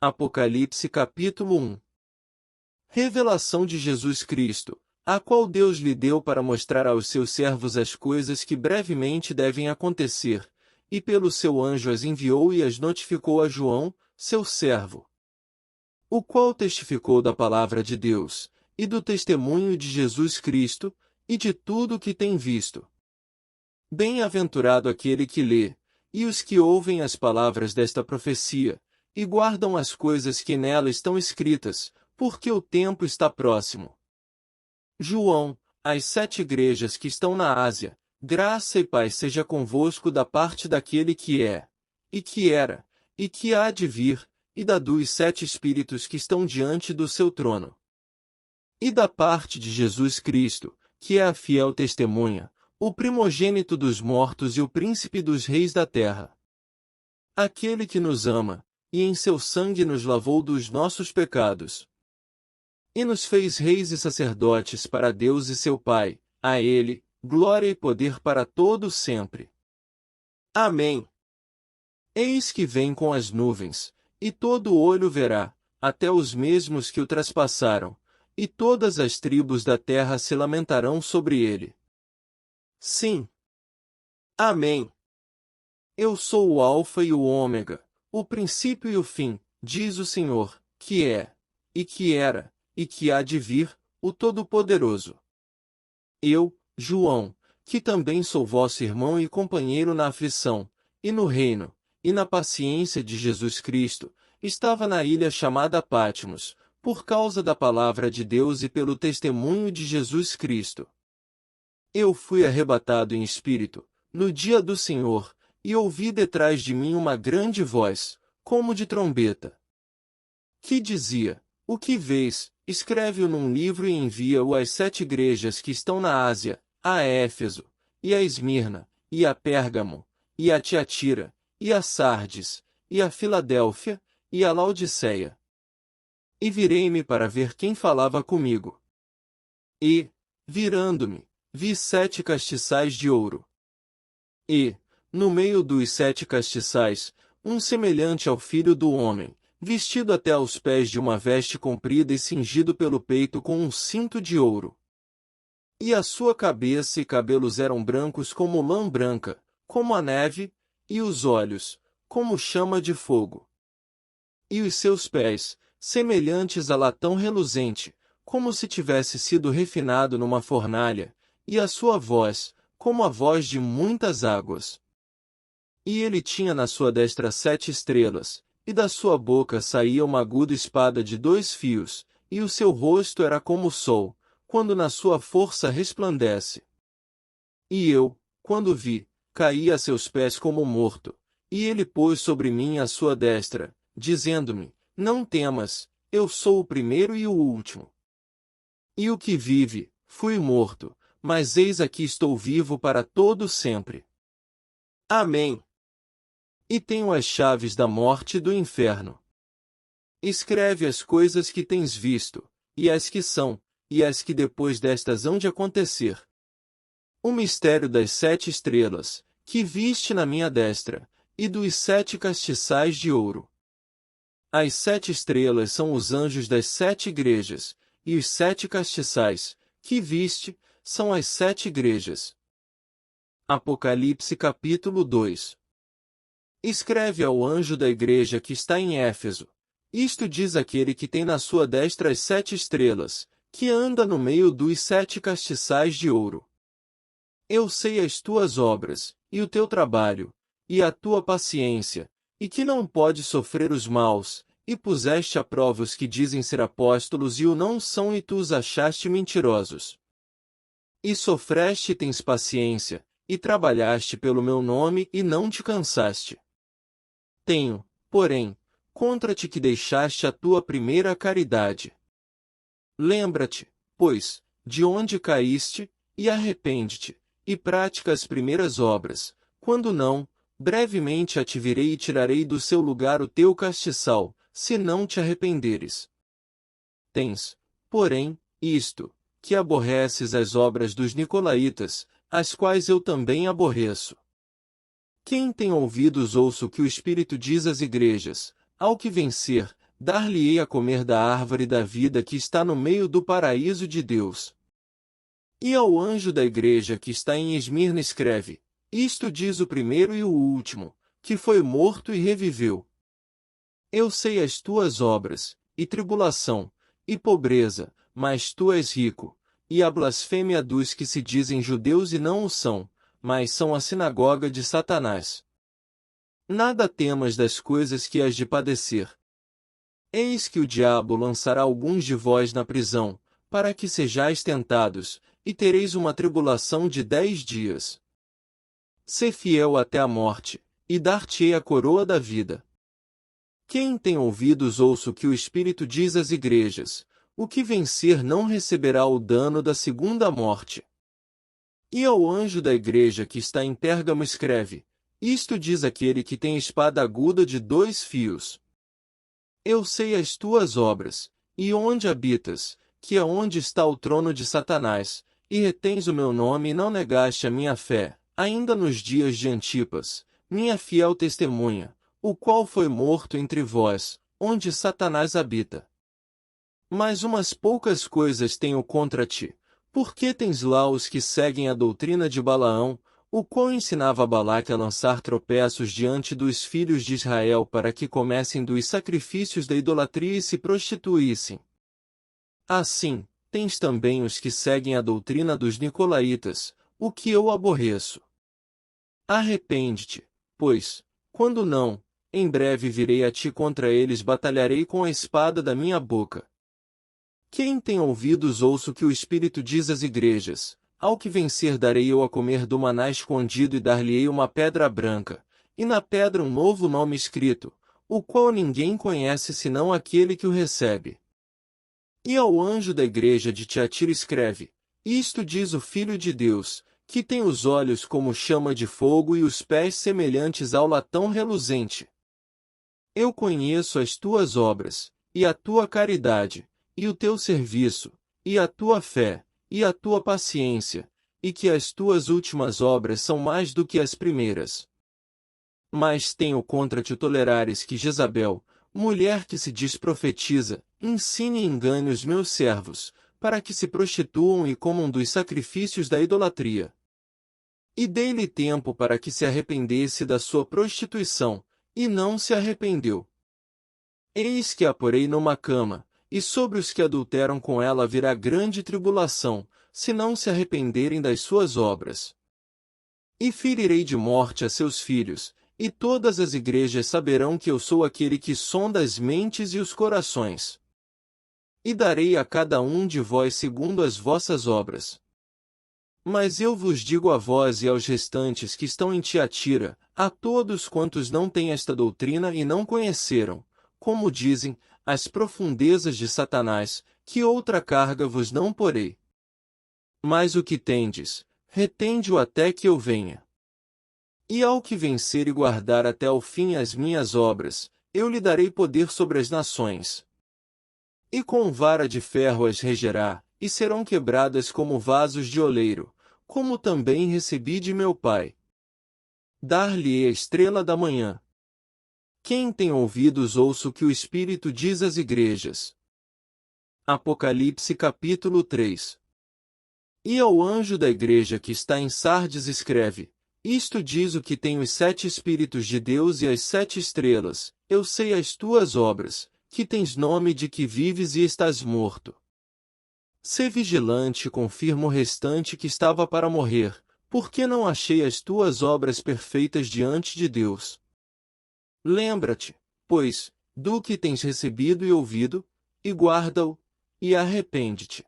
Apocalipse capítulo 1. Revelação de Jesus Cristo, a qual Deus lhe deu para mostrar aos seus servos as coisas que brevemente devem acontecer, e pelo seu anjo as enviou e as notificou a João, seu servo, o qual testificou da palavra de Deus, e do testemunho de Jesus Cristo, e de tudo o que tem visto. Bem-aventurado aquele que lê, e os que ouvem as palavras desta profecia, e guardam as coisas que nela estão escritas, porque o tempo está próximo. João, às 7 igrejas que estão na Ásia, graça e paz seja convosco da parte daquele que é, e que era, e que há de vir, e da dos 7 Espíritos que estão diante do seu trono. E da parte de Jesus Cristo, que é a fiel testemunha, o primogênito dos mortos e o príncipe dos reis da terra. Aquele que nos ama, e em seu sangue nos lavou dos nossos pecados. E nos fez reis e sacerdotes para Deus e seu Pai, a Ele, glória e poder para todos sempre. Amém. Eis que vem com as nuvens, e todo olho verá, até os mesmos que o traspassaram, e todas as tribos da terra se lamentarão sobre ele. Sim. Amém. Eu sou o Alfa e o Ômega, o princípio e o fim, diz o Senhor, que é, e que era, e que há de vir, o Todo-Poderoso. Eu, João, que também sou vosso irmão e companheiro na aflição, e no reino, e na paciência de Jesus Cristo, estava na ilha chamada Patmos, por causa da palavra de Deus e pelo testemunho de Jesus Cristo. Eu fui arrebatado em espírito, no dia do Senhor, e ouvi detrás de mim uma grande voz, como de trombeta, que dizia: O que vês, escreve-o num livro e envia-o às 7 igrejas que estão na Ásia, a Éfeso, e a Esmirna, e a Pérgamo, e a Tiatira, e a Sardes, e a Filadélfia, e a Laodiceia. E virei-me para ver quem falava comigo. E, virando-me, vi 7 castiçais de ouro. E, no meio dos 7 castiçais, um semelhante ao Filho do Homem, vestido até aos pés de uma veste comprida e cingido pelo peito com um cinto de ouro. E a sua cabeça e cabelos eram brancos como lã branca, como a neve, e os olhos, como chama de fogo. E os seus pés, semelhantes a latão reluzente, como se tivesse sido refinado numa fornalha, e a sua voz, como a voz de muitas águas. E ele tinha na sua destra 7 estrelas, e da sua boca saía uma aguda espada de 2 fios, e o seu rosto era como o sol, quando na sua força resplandece. E eu, quando vi, caí a seus pés como morto, e ele pôs sobre mim a sua destra, dizendo-me: Não temas, eu sou o primeiro e o último. E o que vive, fui morto, mas eis aqui estou vivo para todo sempre. Amém. E tenho as chaves da morte e do inferno. Escreve as coisas que tens visto, e as que são, e as que depois destas hão de acontecer. O mistério das 7 estrelas, que viste na minha destra, e dos 7 castiçais de ouro. As 7 estrelas são os anjos das 7 igrejas, e os 7 castiçais, que viste, são as 7 igrejas. Apocalipse capítulo 2. Escreve ao anjo da igreja que está em Éfeso: Isto diz aquele que tem na sua destra as 7 estrelas, que anda no meio dos 7 castiçais de ouro. Eu sei as tuas obras, e o teu trabalho, e a tua paciência, e que não podes sofrer os maus, e puseste à prova os que dizem ser apóstolos e o não são, e tu os achaste mentirosos. E sofreste e tens paciência, e trabalhaste pelo meu nome e não te cansaste. Tenho, porém, contra ti que deixaste a tua primeira caridade. Lembra-te, pois, de onde caíste, e arrepende-te, e pratica as primeiras obras, quando não, brevemente a te virei e tirarei do seu lugar o teu castiçal, se não te arrependeres. Tens, porém, isto, que aborreces as obras dos nicolaítas, as quais eu também aborreço. Quem tem ouvidos ouça o que o Espírito diz às igrejas: Ao que vencer, dar-lhe-ei a comer da árvore da vida que está no meio do paraíso de Deus. E ao anjo da igreja que está em Esmirna escreve: Isto diz o primeiro e o último, que foi morto e reviveu. Eu sei as tuas obras, e tribulação, e pobreza, mas tu és rico, e a blasfêmia dos que se dizem judeus e não o são, mas são a sinagoga de Satanás. Nada temas das coisas que hás de padecer. Eis que o diabo lançará alguns de vós na prisão, para que sejais tentados, e tereis uma tribulação de 10 dias. Sê fiel até a morte, e dar-te-ei a coroa da vida. Quem tem ouvidos ouça o que o Espírito diz às igrejas: o que vencer não receberá o dano da segunda morte. E ao anjo da igreja que está em Pérgamo escreve: Isto diz aquele que tem espada aguda de 2 fios. Eu sei as tuas obras, e onde habitas, que é onde está o trono de Satanás, e retens o meu nome e não negaste a minha fé, ainda nos dias de Antipas, minha fiel testemunha, o qual foi morto entre vós, onde Satanás habita. Mas umas poucas coisas tenho contra ti, porque tens lá os que seguem a doutrina de Balaão, o qual ensinava Balaque a lançar tropeços diante dos filhos de Israel para que comessem dos sacrifícios da idolatria e se prostituíssem. Assim, tens também os que seguem a doutrina dos nicolaítas, o que eu aborreço. Arrepende-te, pois, quando não, em breve virei a ti contra eles batalharei com a espada da minha boca. Quem tem ouvidos ouça o que o Espírito diz às igrejas: ao que vencer darei eu a comer do maná escondido e dar-lhe-ei uma pedra branca, e na pedra um novo nome escrito, o qual ninguém conhece senão aquele que o recebe. E ao anjo da igreja de Tiatira escreve: Isto diz o Filho de Deus, que tem os olhos como chama de fogo e os pés semelhantes ao latão reluzente. Eu conheço as tuas obras, e a tua caridade, e o teu serviço, e a tua fé, e a tua paciência, e que as tuas últimas obras são mais do que as primeiras. Mas tenho contra ti tolerares que Jezabel, mulher que se diz profetiza, ensine e engane os meus servos, para que se prostituam e comam dos sacrifícios da idolatria. E dei-lhe tempo para que se arrependesse da sua prostituição, e não se arrependeu. Eis que a porei numa cama, e sobre os que adulteram com ela virá grande tribulação, se não se arrependerem das suas obras. E ferirei de morte a seus filhos, e todas as igrejas saberão que eu sou aquele que sonda as mentes e os corações. E darei a cada um de vós segundo as vossas obras. Mas eu vos digo a vós e aos restantes que estão em Tiatira, a todos quantos não têm esta doutrina e não conheceram, como dizem, as profundezas de Satanás, que outra carga vos não porei. Mas o que tendes, retende-o até que eu venha. E ao que vencer e guardar até o fim as minhas obras, eu lhe darei poder sobre as nações. E com vara de ferro as regerá, e serão quebradas como vasos de oleiro, como também recebi de meu Pai. Dar-lhe-ei a estrela da manhã. Quem tem ouvidos ouça o que o Espírito diz às igrejas. Apocalipse capítulo 3. E ao anjo da igreja que está em Sardes escreve: Isto diz o que tem os 7 Espíritos de Deus e as 7 estrelas, eu sei as tuas obras, que tens nome de que vives e estás morto. Sê vigilante e confirma o restante que estava para morrer, porque não achei as tuas obras perfeitas diante de Deus. Lembra-te, pois, do que tens recebido e ouvido, e guarda-o, e arrepende-te.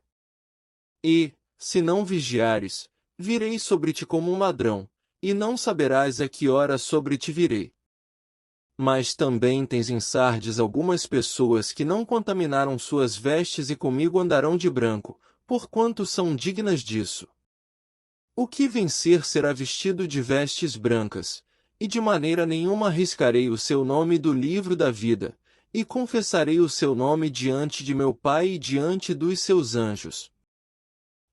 E, se não vigiares, virei sobre ti como um ladrão, e não saberás a que hora sobre ti virei. Mas também tens em Sardes algumas pessoas que não contaminaram suas vestes e comigo andarão de branco, porquanto são dignas disso. O que vencer será vestido de vestes brancas, e de maneira nenhuma arriscarei o seu nome do livro da vida, e confessarei o seu nome diante de meu Pai e diante dos seus anjos.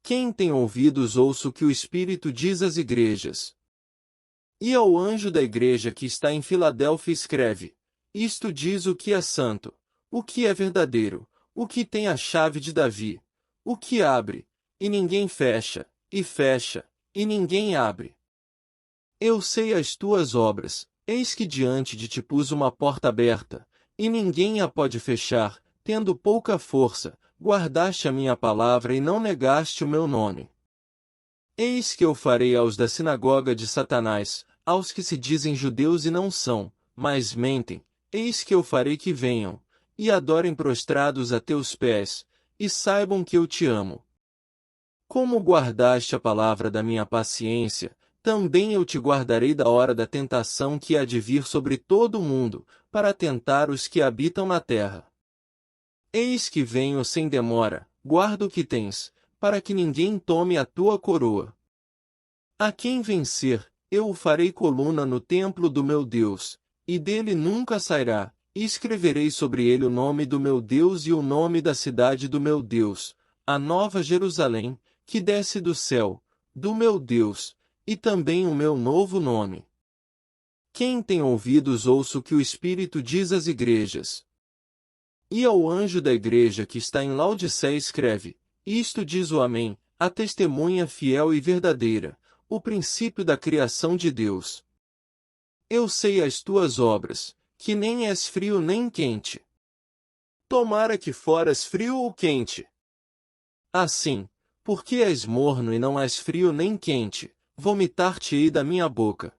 Quem tem ouvidos ouça o que o Espírito diz às igrejas. E ao anjo da igreja que está em Filadélfia escreve: Isto diz o que é santo, O que é verdadeiro? O que tem a chave de Davi? O que abre, e ninguém fecha, e ninguém abre. Eu sei as tuas obras, eis que diante de ti pus uma porta aberta, e ninguém a pode fechar, tendo pouca força, guardaste a minha palavra e não negaste o meu nome. Eis que eu farei aos da sinagoga de Satanás, aos que se dizem judeus e não são, mas mentem, eis que eu farei que venham, e adorem prostrados a teus pés, e saibam que eu te amo. Como guardaste a palavra da minha paciência, também eu te guardarei da hora da tentação que há de vir sobre todo o mundo, para tentar os que habitam na terra. Eis que venho sem demora, guarda o que tens, para que ninguém tome a tua coroa. A quem vencer, eu o farei coluna no templo do meu Deus, e dele nunca sairá, e escreverei sobre ele o nome do meu Deus e o nome da cidade do meu Deus, a nova Jerusalém, que desce do céu, do meu Deus, e também o meu novo nome. Quem tem ouvidos ouça o que o Espírito diz às igrejas. E ao anjo da igreja que está em Laodiceia escreve: Isto diz o Amém, a testemunha fiel e verdadeira, o princípio da criação de Deus. Eu sei as tuas obras, que nem és frio nem quente. Tomara que foras frio ou quente. Assim, porque és morno e não és frio nem quente, vomitar-te-ei da minha boca.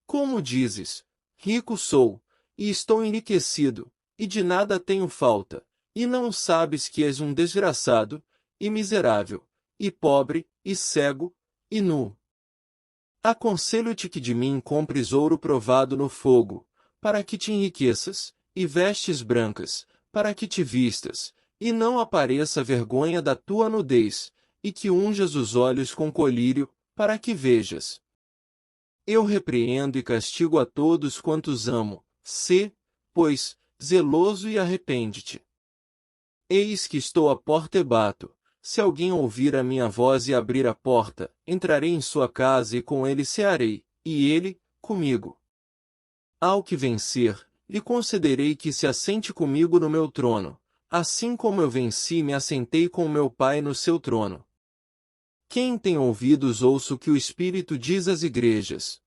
Como dizes, rico sou, e estou enriquecido, e de nada tenho falta, e não sabes que és um desgraçado, e miserável, e pobre, e cego, e nu. Aconselho-te que de mim compres ouro provado no fogo, para que te enriqueças, e vestes brancas, para que te vistas, e não apareça a vergonha da tua nudez, e que unjas os olhos com colírio, para que vejas. Eu repreendo e castigo a todos quantos amo, pois, zeloso e arrepende-te. Eis que estou à porta e bato. Se alguém ouvir a minha voz e abrir a porta, entrarei em sua casa e com ele cearei, e ele, comigo. Ao que vencer, lhe concederei que se assente comigo no meu trono, assim como eu venci e me assentei com meu Pai no seu trono. Quem tem ouvidos ouça o que o Espírito diz às igrejas.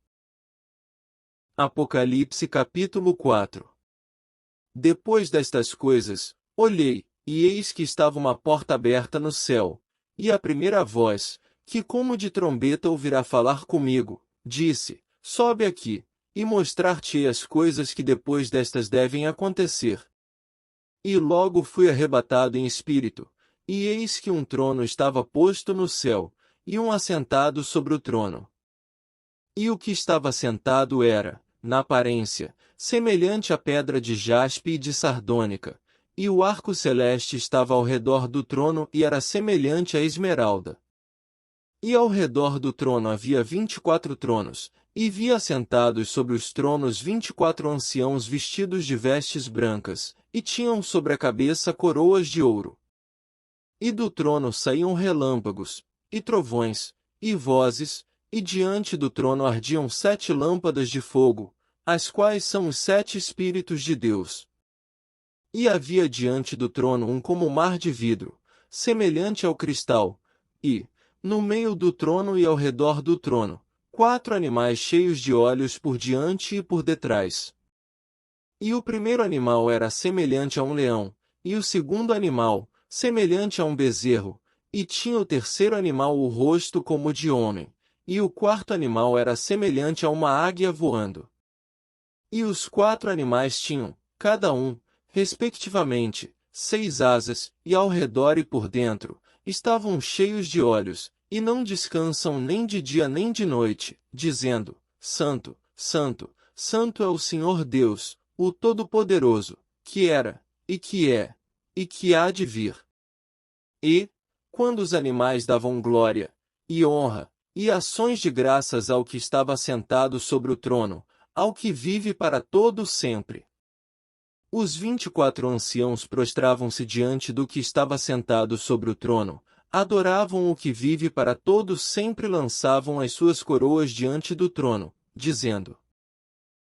Apocalipse capítulo 4. Depois destas coisas, olhei, e eis que estava uma porta aberta no céu, e a primeira voz, que como de trombeta ouvirá falar comigo, disse: Sobe aqui, e mostrar-te-ei as coisas que depois destas devem acontecer. E logo fui arrebatado em espírito, e eis que um trono estava posto no céu, e um assentado sobre o trono. E o que estava sentado era, na aparência, semelhante à pedra de jaspe e de sardônica, e o arco celeste estava ao redor do trono e era semelhante à esmeralda. E ao redor do trono havia 24 tronos, e vi assentados sobre os tronos 24 anciãos vestidos de vestes brancas, e tinham sobre a cabeça coroas de ouro. E do trono saíam relâmpagos, e trovões, e vozes, e diante do trono ardiam 7 lâmpadas de fogo, as quais são os 7 Espíritos de Deus. E havia diante do trono um como mar de vidro, semelhante ao cristal, e, no meio do trono e ao redor do trono, 4 animais cheios de olhos por diante e por detrás. E o primeiro animal era semelhante a um leão, e o segundo animal, semelhante a um bezerro, e tinha o terceiro animal o rosto como de homem, e o quarto animal era semelhante a uma águia voando. E os 4 animais tinham, cada um, respectivamente, 6 asas, e ao redor e por dentro, estavam cheios de olhos, e não descansam nem de dia nem de noite, dizendo: Santo, Santo, Santo é o Senhor Deus, o Todo-Poderoso, que era, e que é, e que há de vir. E, quando os animais davam glória, e honra, e ações de graças ao que estava sentado sobre o trono, ao que vive para todo sempre. Os 24 anciãos prostravam-se diante do que estava sentado sobre o trono, adoravam o que vive para todo sempre e lançavam as suas coroas diante do trono, dizendo: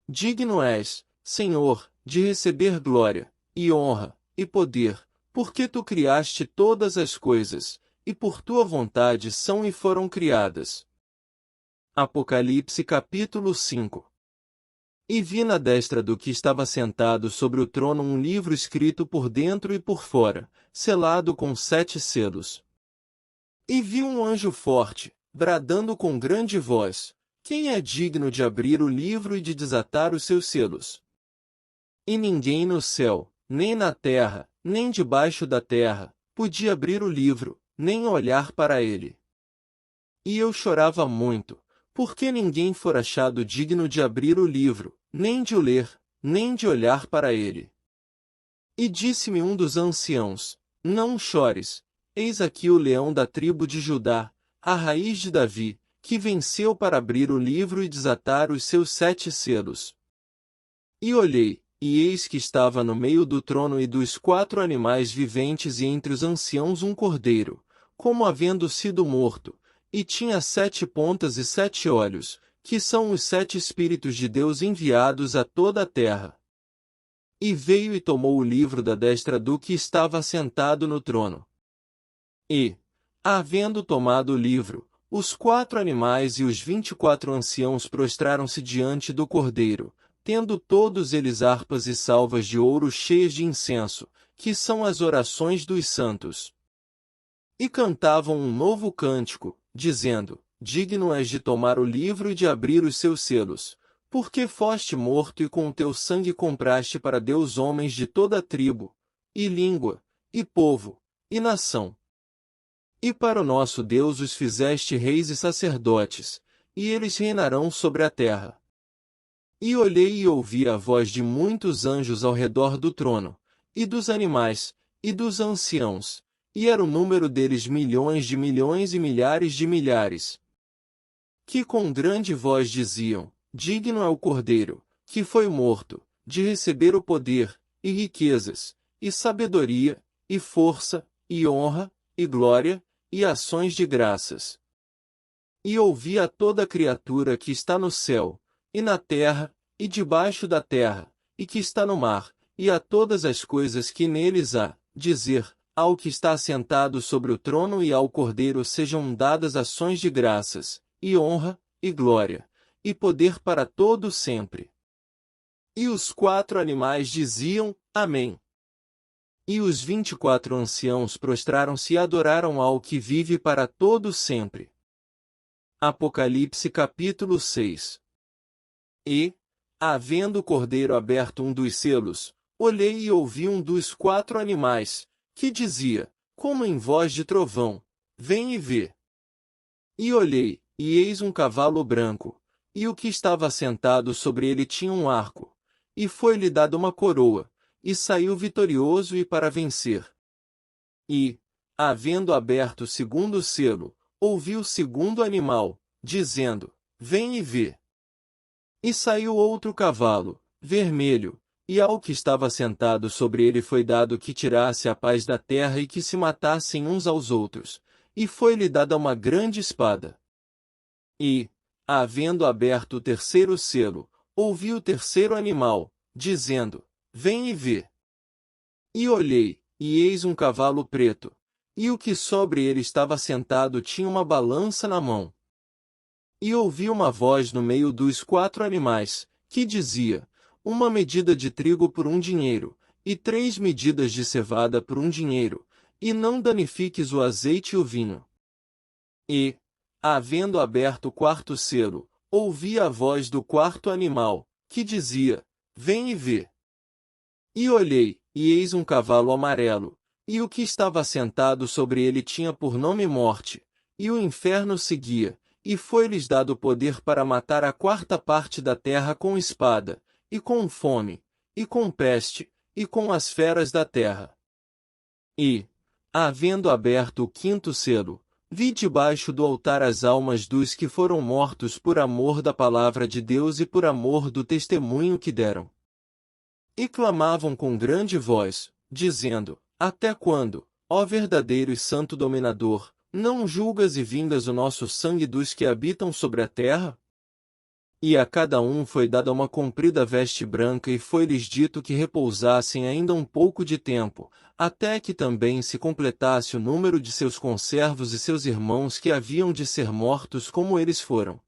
Digno és, Senhor, de receber glória, e honra, e poder, porque tu criaste todas as coisas, e por tua vontade são e foram criadas. Apocalipse capítulo 5. E vi na destra do que estava sentado sobre o trono um livro escrito por dentro e por fora, selado com 7 selos. E vi um anjo forte, bradando com grande voz: quem é digno de abrir o livro e de desatar os seus selos? E ninguém no céu, nem na terra, nem debaixo da terra, podia abrir o livro, nem olhar para ele. E eu chorava muito, porque ninguém fora achado digno de abrir o livro, nem de o ler, nem de olhar para ele. E disse-me um dos anciãos: não chores, eis aqui o leão da tribo de Judá, a raiz de Davi, que venceu para abrir o livro e desatar os seus 7 selos. E olhei, e eis que estava no meio do trono e dos 4 animais viventes e entre os anciãos um cordeiro, como havendo sido morto, e tinha 7 pontas e 7 olhos, que são os 7 Espíritos de Deus enviados a toda a terra. E veio e tomou o livro da destra do que estava assentado no trono. E, havendo tomado o livro, os 4 animais e os 24 anciãos prostraram-se diante do cordeiro, tendo todos eles harpas e salvas de ouro cheias de incenso, que são as orações dos santos. E cantavam um novo cântico, dizendo: digno és de tomar o livro e de abrir os seus selos, porque foste morto e com o teu sangue compraste para Deus homens de toda a tribo, e língua, e povo, e nação. E para o nosso Deus os fizeste reis e sacerdotes, e eles reinarão sobre a terra. E olhei e ouvi a voz de muitos anjos ao redor do trono, e dos animais, e dos anciãos, e era o número deles milhões de milhões e milhares de milhares, que com grande voz diziam: digno é o Cordeiro, que foi morto, de receber o poder, e riquezas, e sabedoria, e força, e honra, e glória, e ações de graças. E ouvi a toda criatura que está no céu, e na terra, e debaixo da terra, e que está no mar, e a todas as coisas que neles há, dizer: ao que está assentado sobre o trono e ao Cordeiro sejam dadas ações de graças, e honra, e glória, e poder para todo sempre. E os 4 animais diziam: Amém. E os 24 anciãos prostraram-se e adoraram ao que vive para todo sempre. Apocalipse capítulo 6. E, havendo o Cordeiro aberto um dos selos, olhei e ouvi um dos 4 animais, que dizia, como em voz de trovão: vem e vê. E olhei, e eis um cavalo branco, e o que estava sentado sobre ele tinha um arco, e foi-lhe dada uma coroa, e saiu vitorioso e para vencer. E, havendo aberto o segundo selo, ouvi o segundo animal, dizendo: vem e vê. E saiu outro cavalo, vermelho, e ao que estava sentado sobre ele foi dado que tirasse a paz da terra e que se matassem uns aos outros, e foi-lhe dada uma grande espada. E, havendo aberto o terceiro selo, ouvi o terceiro animal, dizendo: vem e vê. E olhei, e eis um cavalo preto, e o que sobre ele estava sentado tinha uma balança na mão. E ouvi uma voz no meio dos 4 animais, que dizia: uma medida de trigo por 1 dinheiro, e 3 medidas de cevada por 1 dinheiro, e não danifiques o azeite e o vinho. E, havendo aberto o quarto selo, ouvi a voz do 4º animal, que dizia: vem e vê. E olhei, e eis um cavalo amarelo, e o que estava sentado sobre ele tinha por nome Morte, e o inferno seguia, e foi-lhes dado poder para matar a 4ª parte da terra com espada, e com fome, e com peste, e com as feras da terra. E, havendo aberto o 5º selo, vi debaixo do altar as almas dos que foram mortos por amor da palavra de Deus e por amor do testemunho que deram. E clamavam com grande voz, dizendo: até quando, ó verdadeiro e santo dominador, não julgas e vingas o nosso sangue dos que habitam sobre a terra? E a cada um foi dada uma comprida veste branca e foi-lhes dito que repousassem ainda um pouco de tempo, até que também se completasse o número de seus conservos e seus irmãos que haviam de ser mortos como eles foram.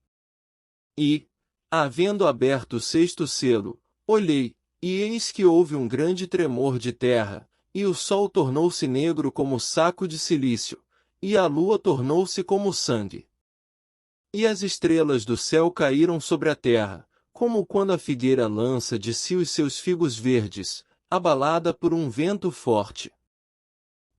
E, havendo aberto o sexto selo, olhei, e eis que houve um grande tremor de terra, e o sol tornou-se negro como saco de cilício, e a lua tornou-se como sangue. E as estrelas do céu caíram sobre a terra, como quando a figueira lança de si os seus figos verdes, abalada por um vento forte.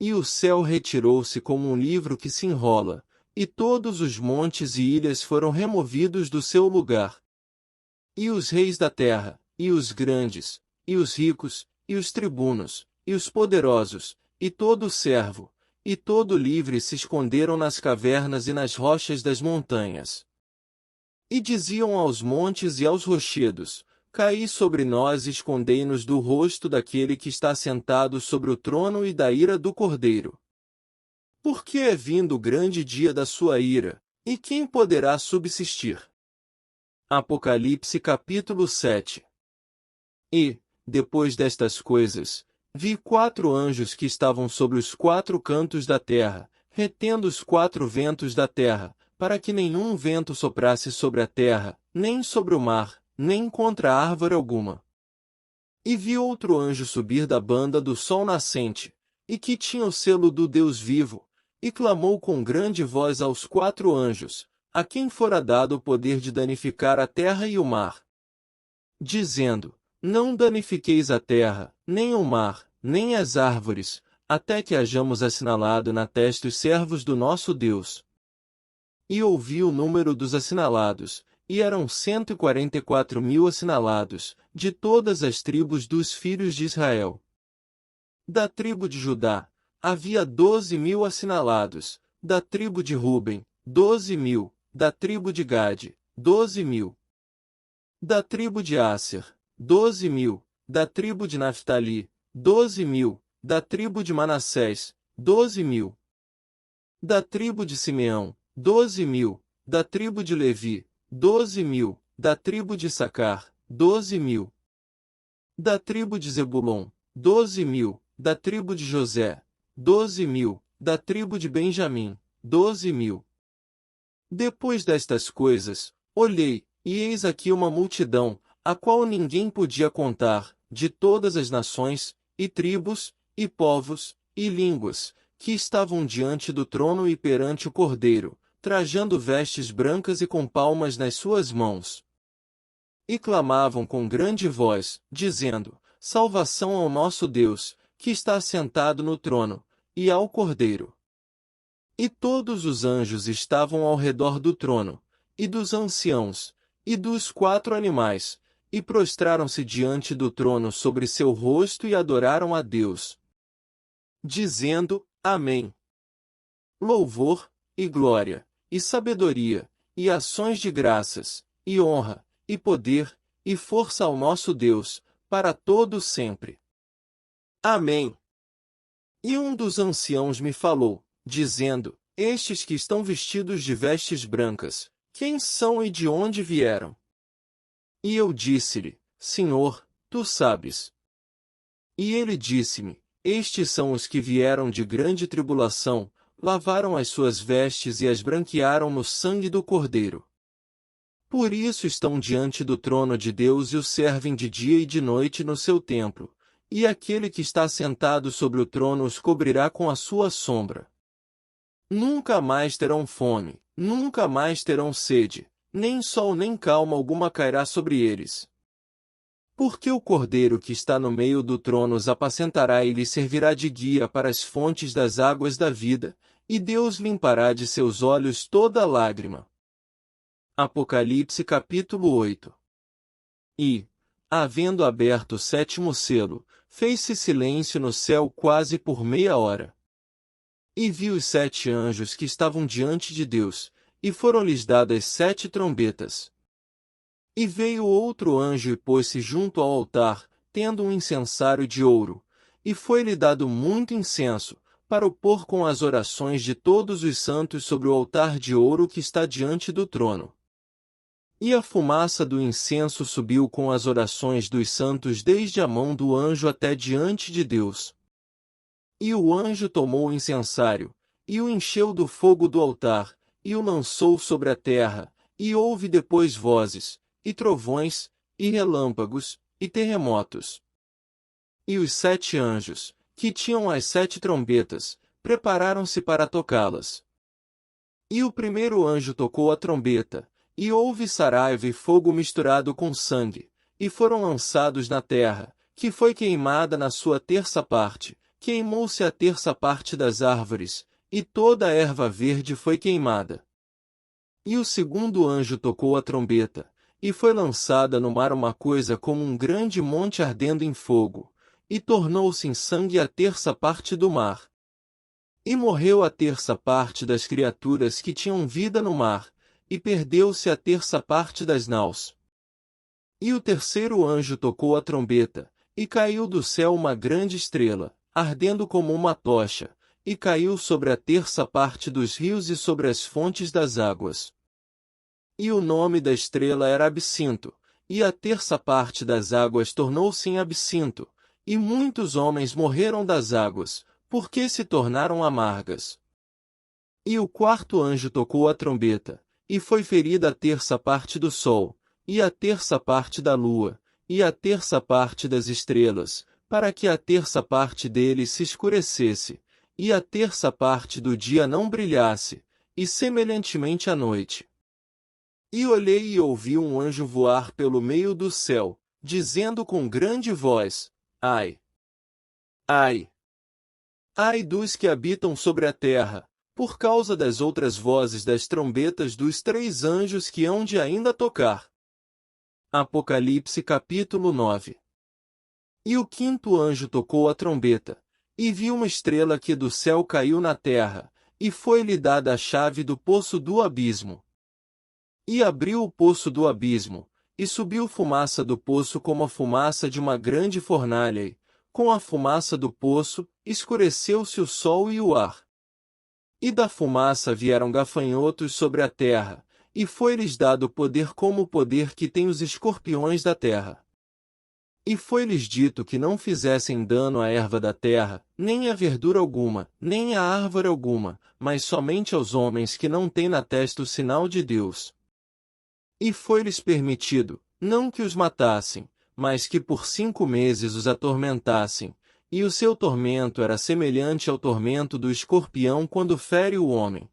E o céu retirou-se como um livro que se enrola, e todos os montes e ilhas foram removidos do seu lugar. E os reis da terra, e os grandes, e os ricos, e os tribunos, e os poderosos, e todo servo, e todo livre se esconderam nas cavernas e nas rochas das montanhas. E diziam aos montes e aos rochedos: Caí sobre nós e escondei-nos do rosto daquele que está sentado sobre o trono e da ira do Cordeiro. Porque é vindo o grande dia da sua ira, e quem poderá subsistir? Apocalipse capítulo 7. E, depois destas coisas, vi 4 anjos que estavam sobre os 4 cantos da terra, retendo os 4 ventos da terra, para que nenhum vento soprasse sobre a terra, nem sobre o mar, nem contra árvore alguma. E vi outro anjo subir da banda do sol nascente, e que tinha o selo do Deus vivo, e clamou com grande voz aos 4 anjos, a quem fora dado o poder de danificar a terra e o mar, dizendo: Não danifiqueis a terra, nem o mar, nem as árvores, até que hajamos assinalado na testa os servos do nosso Deus. E ouvi o número dos assinalados, e eram 144.000 assinalados, de todas as tribos dos filhos de Israel. Da tribo de Judá, havia 12.000 assinalados, da tribo de Ruben, 12.000, da tribo de Gade, 12.000. Da tribo de Asser, 12.000, da tribo de Naftali, 12.000, da tribo de Manassés, 12.000. Da tribo de Simeão, 12.000, da tribo de Levi, 12.000, da tribo de Issacar, 12.000. Da tribo de Zebulon, 12.000, da tribo de José, 12.000, da tribo de Benjamim, 12.000. Depois destas coisas, olhei, e eis aqui uma multidão, a qual ninguém podia contar, de todas as nações, e tribos, e povos, e línguas, que estavam diante do trono e perante o Cordeiro, trajando vestes brancas e com palmas nas suas mãos. E clamavam com grande voz, dizendo: Salvação ao nosso Deus, que está assentado no trono, e ao Cordeiro. E todos os anjos estavam ao redor do trono, e dos anciãos, e dos 4 animais, e prostraram-se diante do trono sobre seu rosto e adoraram a Deus, dizendo: Amém. Louvor, e glória, e sabedoria, e ações de graças, e honra, e poder, e força ao nosso Deus, para todo sempre. Amém. E um dos anciãos me falou, dizendo: Estes que estão vestidos de vestes brancas, quem são e de onde vieram? E eu disse-lhe: Senhor, tu sabes. E ele disse-me: Estes são os que vieram de grande tribulação, lavaram as suas vestes e as branquearam no sangue do Cordeiro. Por isso estão diante do trono de Deus e o servem de dia e de noite no seu templo, e aquele que está sentado sobre o trono os cobrirá com a sua sombra. Nunca mais terão fome, nunca mais terão sede, nem sol nem calma alguma cairá sobre eles. Porque o Cordeiro que está no meio do trono os apacentará e lhes servirá de guia para as fontes das águas da vida, e Deus limpará de seus olhos toda lágrima. Apocalipse capítulo 8. E, havendo aberto o 7º selo, fez-se silêncio no céu quase por meia hora. E vi os 7 anjos que estavam diante de Deus, e foram-lhes dadas 7 trombetas. E veio outro anjo e pôs-se junto ao altar, tendo um incensário de ouro, e foi-lhe dado muito incenso, para o pôr com as orações de todos os santos sobre o altar de ouro que está diante do trono. E a fumaça do incenso subiu com as orações dos santos desde a mão do anjo até diante de Deus. E o anjo tomou o incensário, e o encheu do fogo do altar, e o lançou sobre a terra, e houve depois vozes, e trovões, e relâmpagos, e terremotos. E os 7 anjos, que tinham as 7 trombetas, prepararam-se para tocá-las. E o primeiro anjo tocou a trombeta, e houve saraiva e fogo misturado com sangue, e foram lançados na terra, que foi queimada na sua terça parte, queimou-se a terça parte das árvores, e toda a erva verde foi queimada. E o segundo anjo tocou a trombeta, e foi lançada no mar uma coisa como um grande monte ardendo em fogo, e tornou-se em sangue a terça parte do mar. E morreu a terça parte das criaturas que tinham vida no mar, e perdeu-se a terça parte das naus. E o terceiro anjo tocou a trombeta, e caiu do céu uma grande estrela, ardendo como uma tocha, e caiu sobre a terça parte dos rios e sobre as fontes das águas. E o nome da estrela era Absinto, e a terça parte das águas tornou-se em absinto, e muitos homens morreram das águas, porque se tornaram amargas. E o quarto anjo tocou a trombeta, e foi ferida a terça parte do sol, e a terça parte da lua, e a terça parte das estrelas, para que a terça parte deles se escurecesse, e a terça parte do dia não brilhasse, e semelhantemente à noite. E olhei e ouvi um anjo voar pelo meio do céu, dizendo com grande voz: Ai! Ai! Ai dos que habitam sobre a terra, por causa das outras vozes das trombetas dos 3 anjos que hão de ainda tocar. Apocalipse capítulo 9. E o quinto anjo tocou a trombeta, e viu uma estrela que do céu caiu na terra, e foi-lhe dada a chave do poço do abismo. E abriu o poço do abismo, e subiu fumaça do poço como a fumaça de uma grande fornalha, e, com a fumaça do poço, escureceu-se o sol e o ar. E da fumaça vieram gafanhotos sobre a terra, e foi-lhes dado poder como o poder que tem os escorpiões da terra. E foi-lhes dito que não fizessem dano à erva da terra, nem à verdura alguma, nem à árvore alguma, mas somente aos homens que não têm na testa o sinal de Deus. E foi-lhes permitido, não que os matassem, mas que por 5 meses os atormentassem, e o seu tormento era semelhante ao tormento do escorpião quando fere o homem.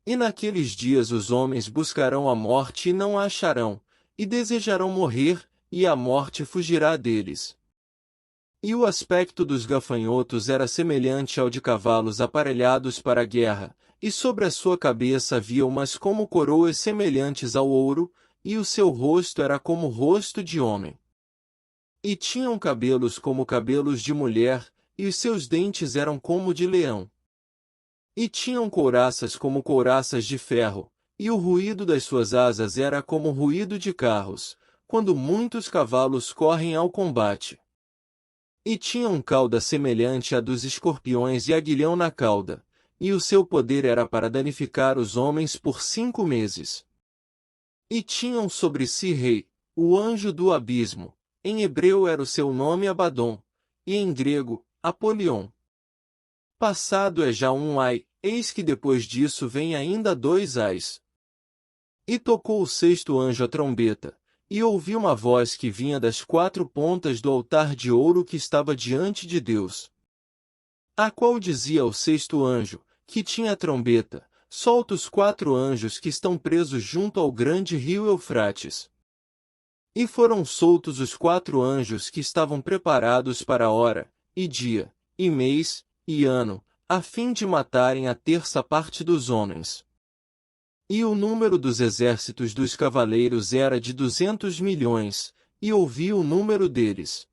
E naqueles dias os homens buscarão a morte e não a acharão, e desejarão morrer, e a morte fugirá deles. E o aspecto dos gafanhotos era semelhante ao de cavalos aparelhados para a guerra, e sobre a sua cabeça havia umas como coroas semelhantes ao ouro, e o seu rosto era como o rosto de homem. E tinham cabelos como cabelos de mulher, e os seus dentes eram como de leão. E tinham couraças como couraças de ferro, e o ruído das suas asas era como o ruído de carros, quando muitos cavalos correm ao combate. E tinham cauda semelhante à dos escorpiões e aguilhão na cauda, e o seu poder era para danificar os homens por 5 meses. E tinham sobre si rei, o anjo do abismo, em hebreu era o seu nome Abadom, e em grego, Apolion. Passado é já um ai, eis que depois disso vem ainda 2 ais. E tocou o sexto anjo a trombeta, e ouvi uma voz que vinha das 4 pontas do altar de ouro que estava diante de Deus. A qual dizia ao sexto anjo, que tinha a trombeta: solta os 4 anjos que estão presos junto ao grande rio Eufrates. E foram soltos os 4 anjos que estavam preparados para a hora, e dia, e mês, e ano, a fim de matarem a terça parte dos homens. E o número dos exércitos dos cavaleiros era de 200 milhões, e ouvi o número deles.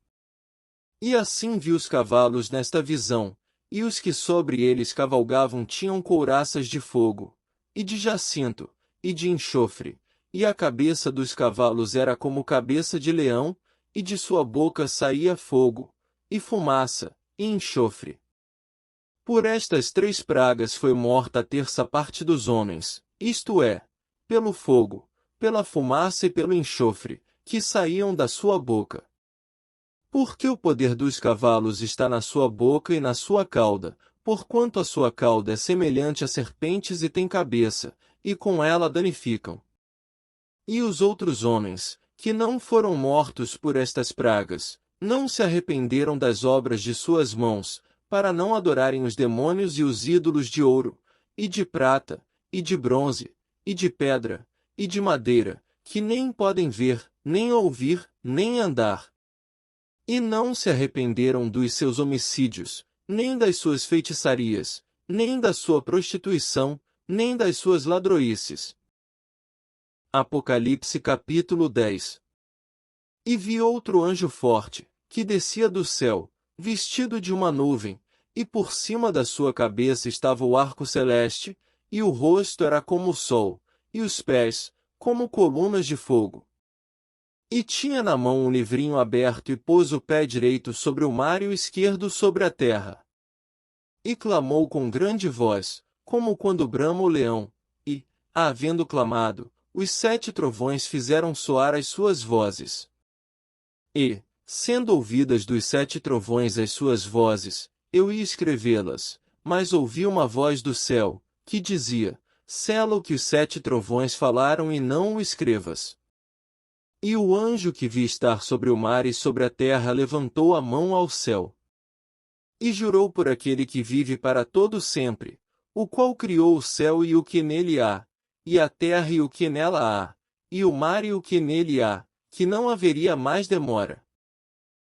E assim vi os cavalos nesta visão, e os que sobre eles cavalgavam tinham couraças de fogo, e de jacinto, e de enxofre, e a cabeça dos cavalos era como cabeça de leão, e de sua boca saía fogo, e fumaça, e enxofre. Por estas 3 pragas foi morta a terça parte dos homens, isto é, pelo fogo, pela fumaça e pelo enxofre, que saíam da sua boca. Porque o poder dos cavalos está na sua boca e na sua cauda, porquanto a sua cauda é semelhante a serpentes e tem cabeça, e com ela danificam. E os outros homens, que não foram mortos por estas pragas, não se arrependeram das obras de suas mãos, para não adorarem os demônios e os ídolos de ouro, e de prata, e de bronze, e de pedra, e de madeira, que nem podem ver, nem ouvir, nem andar. E não se arrependeram dos seus homicídios, nem das suas feitiçarias, nem da sua prostituição, nem das suas ladroices. Apocalipse capítulo 10. E vi outro anjo forte, que descia do céu, vestido de uma nuvem, e por cima da sua cabeça estava o arco celeste, e o rosto era como o sol, e os pés, como colunas de fogo. E tinha na mão um livrinho aberto e pôs o pé direito sobre o mar e o esquerdo sobre a terra. E clamou com grande voz, como quando brama o leão, e, havendo clamado, os 7 trovões fizeram soar as suas vozes. E, sendo ouvidas dos 7 trovões as suas vozes, eu ia escrevê-las, mas ouvi uma voz do céu, que dizia, sela o que os 7 trovões falaram e não o escrevas. E o anjo que vi estar sobre o mar e sobre a terra levantou a mão ao céu. E jurou por aquele que vive para todo sempre, o qual criou o céu e o que nele há, e a terra e o que nela há, e o mar e o que nele há, que não haveria mais demora.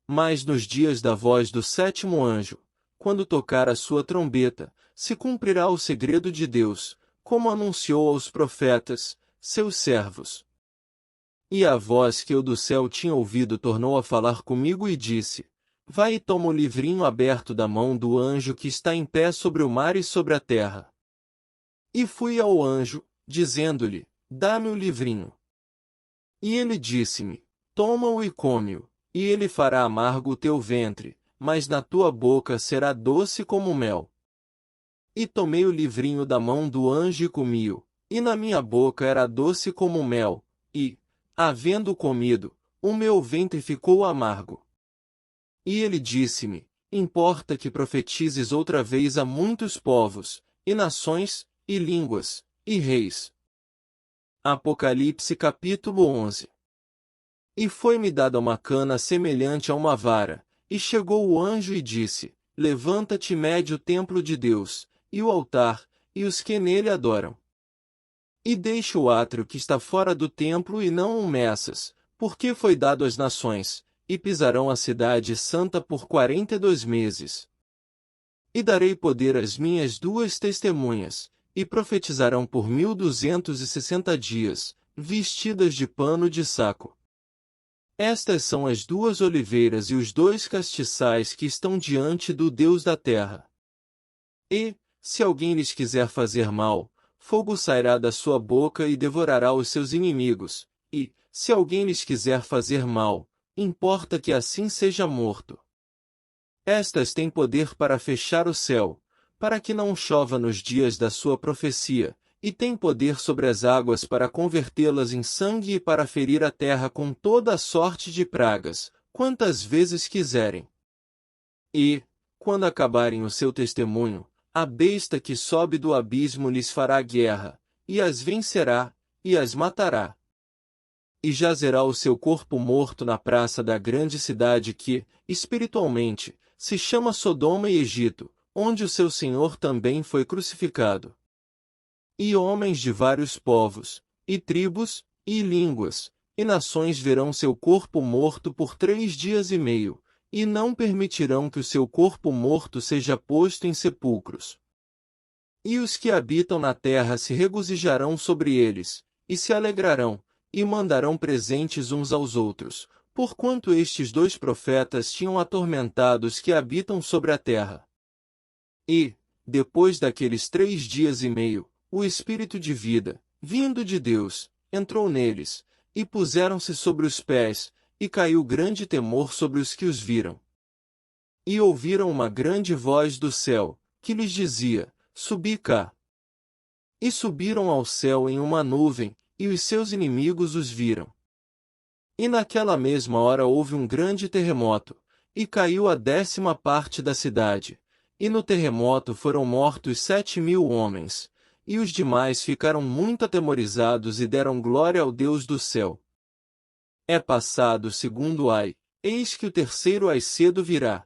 Mas nos dias da voz do 7º anjo, quando tocar a sua trombeta, se cumprirá o segredo de Deus, como anunciou aos profetas, seus servos. E a voz que eu do céu tinha ouvido tornou a falar comigo e disse, vai e toma o livrinho aberto da mão do anjo que está em pé sobre o mar e sobre a terra. E fui ao anjo, dizendo-lhe, dá-me o livrinho. E ele disse-me, toma-o e come-o, e ele fará amargo o teu ventre, mas na tua boca será doce como mel. E tomei o livrinho da mão do anjo e comi-o, e na minha boca era doce como mel, e, havendo comido, o meu ventre ficou amargo. E ele disse-me, importa que profetizes outra vez a muitos povos, e nações, e línguas, e reis. Apocalipse capítulo 11. E foi-me dada uma cana semelhante a uma vara, e chegou o anjo e disse, levanta-te e mede o templo de Deus, e o altar, e os que nele adoram. E deixa o átrio que está fora do templo e não o meças, porque foi dado às nações, e pisarão a cidade santa por 42 meses. E darei poder às minhas 2 testemunhas, e profetizarão por 1260 dias, vestidas de pano de saco. Estas são as 2 oliveiras e os 2 castiçais que estão diante do Deus da terra. E, se alguém lhes quiser fazer mal, fogo sairá da sua boca e devorará os seus inimigos, e, se alguém lhes quiser fazer mal, importa que assim seja morto. Estas têm poder para fechar o céu, para que não chova nos dias da sua profecia, e têm poder sobre as águas para convertê-las em sangue e para ferir a terra com toda a sorte de pragas, quantas vezes quiserem. E, quando acabarem o seu testemunho, a besta que sobe do abismo lhes fará guerra, e as vencerá, e as matará. E jazerá o seu corpo morto na praça da grande cidade que, espiritualmente, se chama Sodoma e Egito, onde o seu Senhor também foi crucificado. E homens de vários povos, e tribos, e línguas, e nações verão seu corpo morto por 3 dias e meio, e não permitirão que o seu corpo morto seja posto em sepulcros. E os que habitam na terra se regozijarão sobre eles, e se alegrarão, e mandarão presentes uns aos outros, porquanto estes 2 profetas tinham atormentado os que habitam sobre a terra. E, depois daqueles 3 dias e meio, o Espírito de vida, vindo de Deus, entrou neles, e puseram-se sobre os pés, e caiu grande temor sobre os que os viram. E ouviram uma grande voz do céu, que lhes dizia, subi cá. E subiram ao céu em uma nuvem, e os seus inimigos os viram. E naquela mesma hora houve um grande terremoto, e caiu a 10ª parte da cidade, e no terremoto foram mortos 7.000 homens, e os demais ficaram muito atemorizados e deram glória ao Deus do céu. É passado o segundo ai, eis que o terceiro ai cedo virá.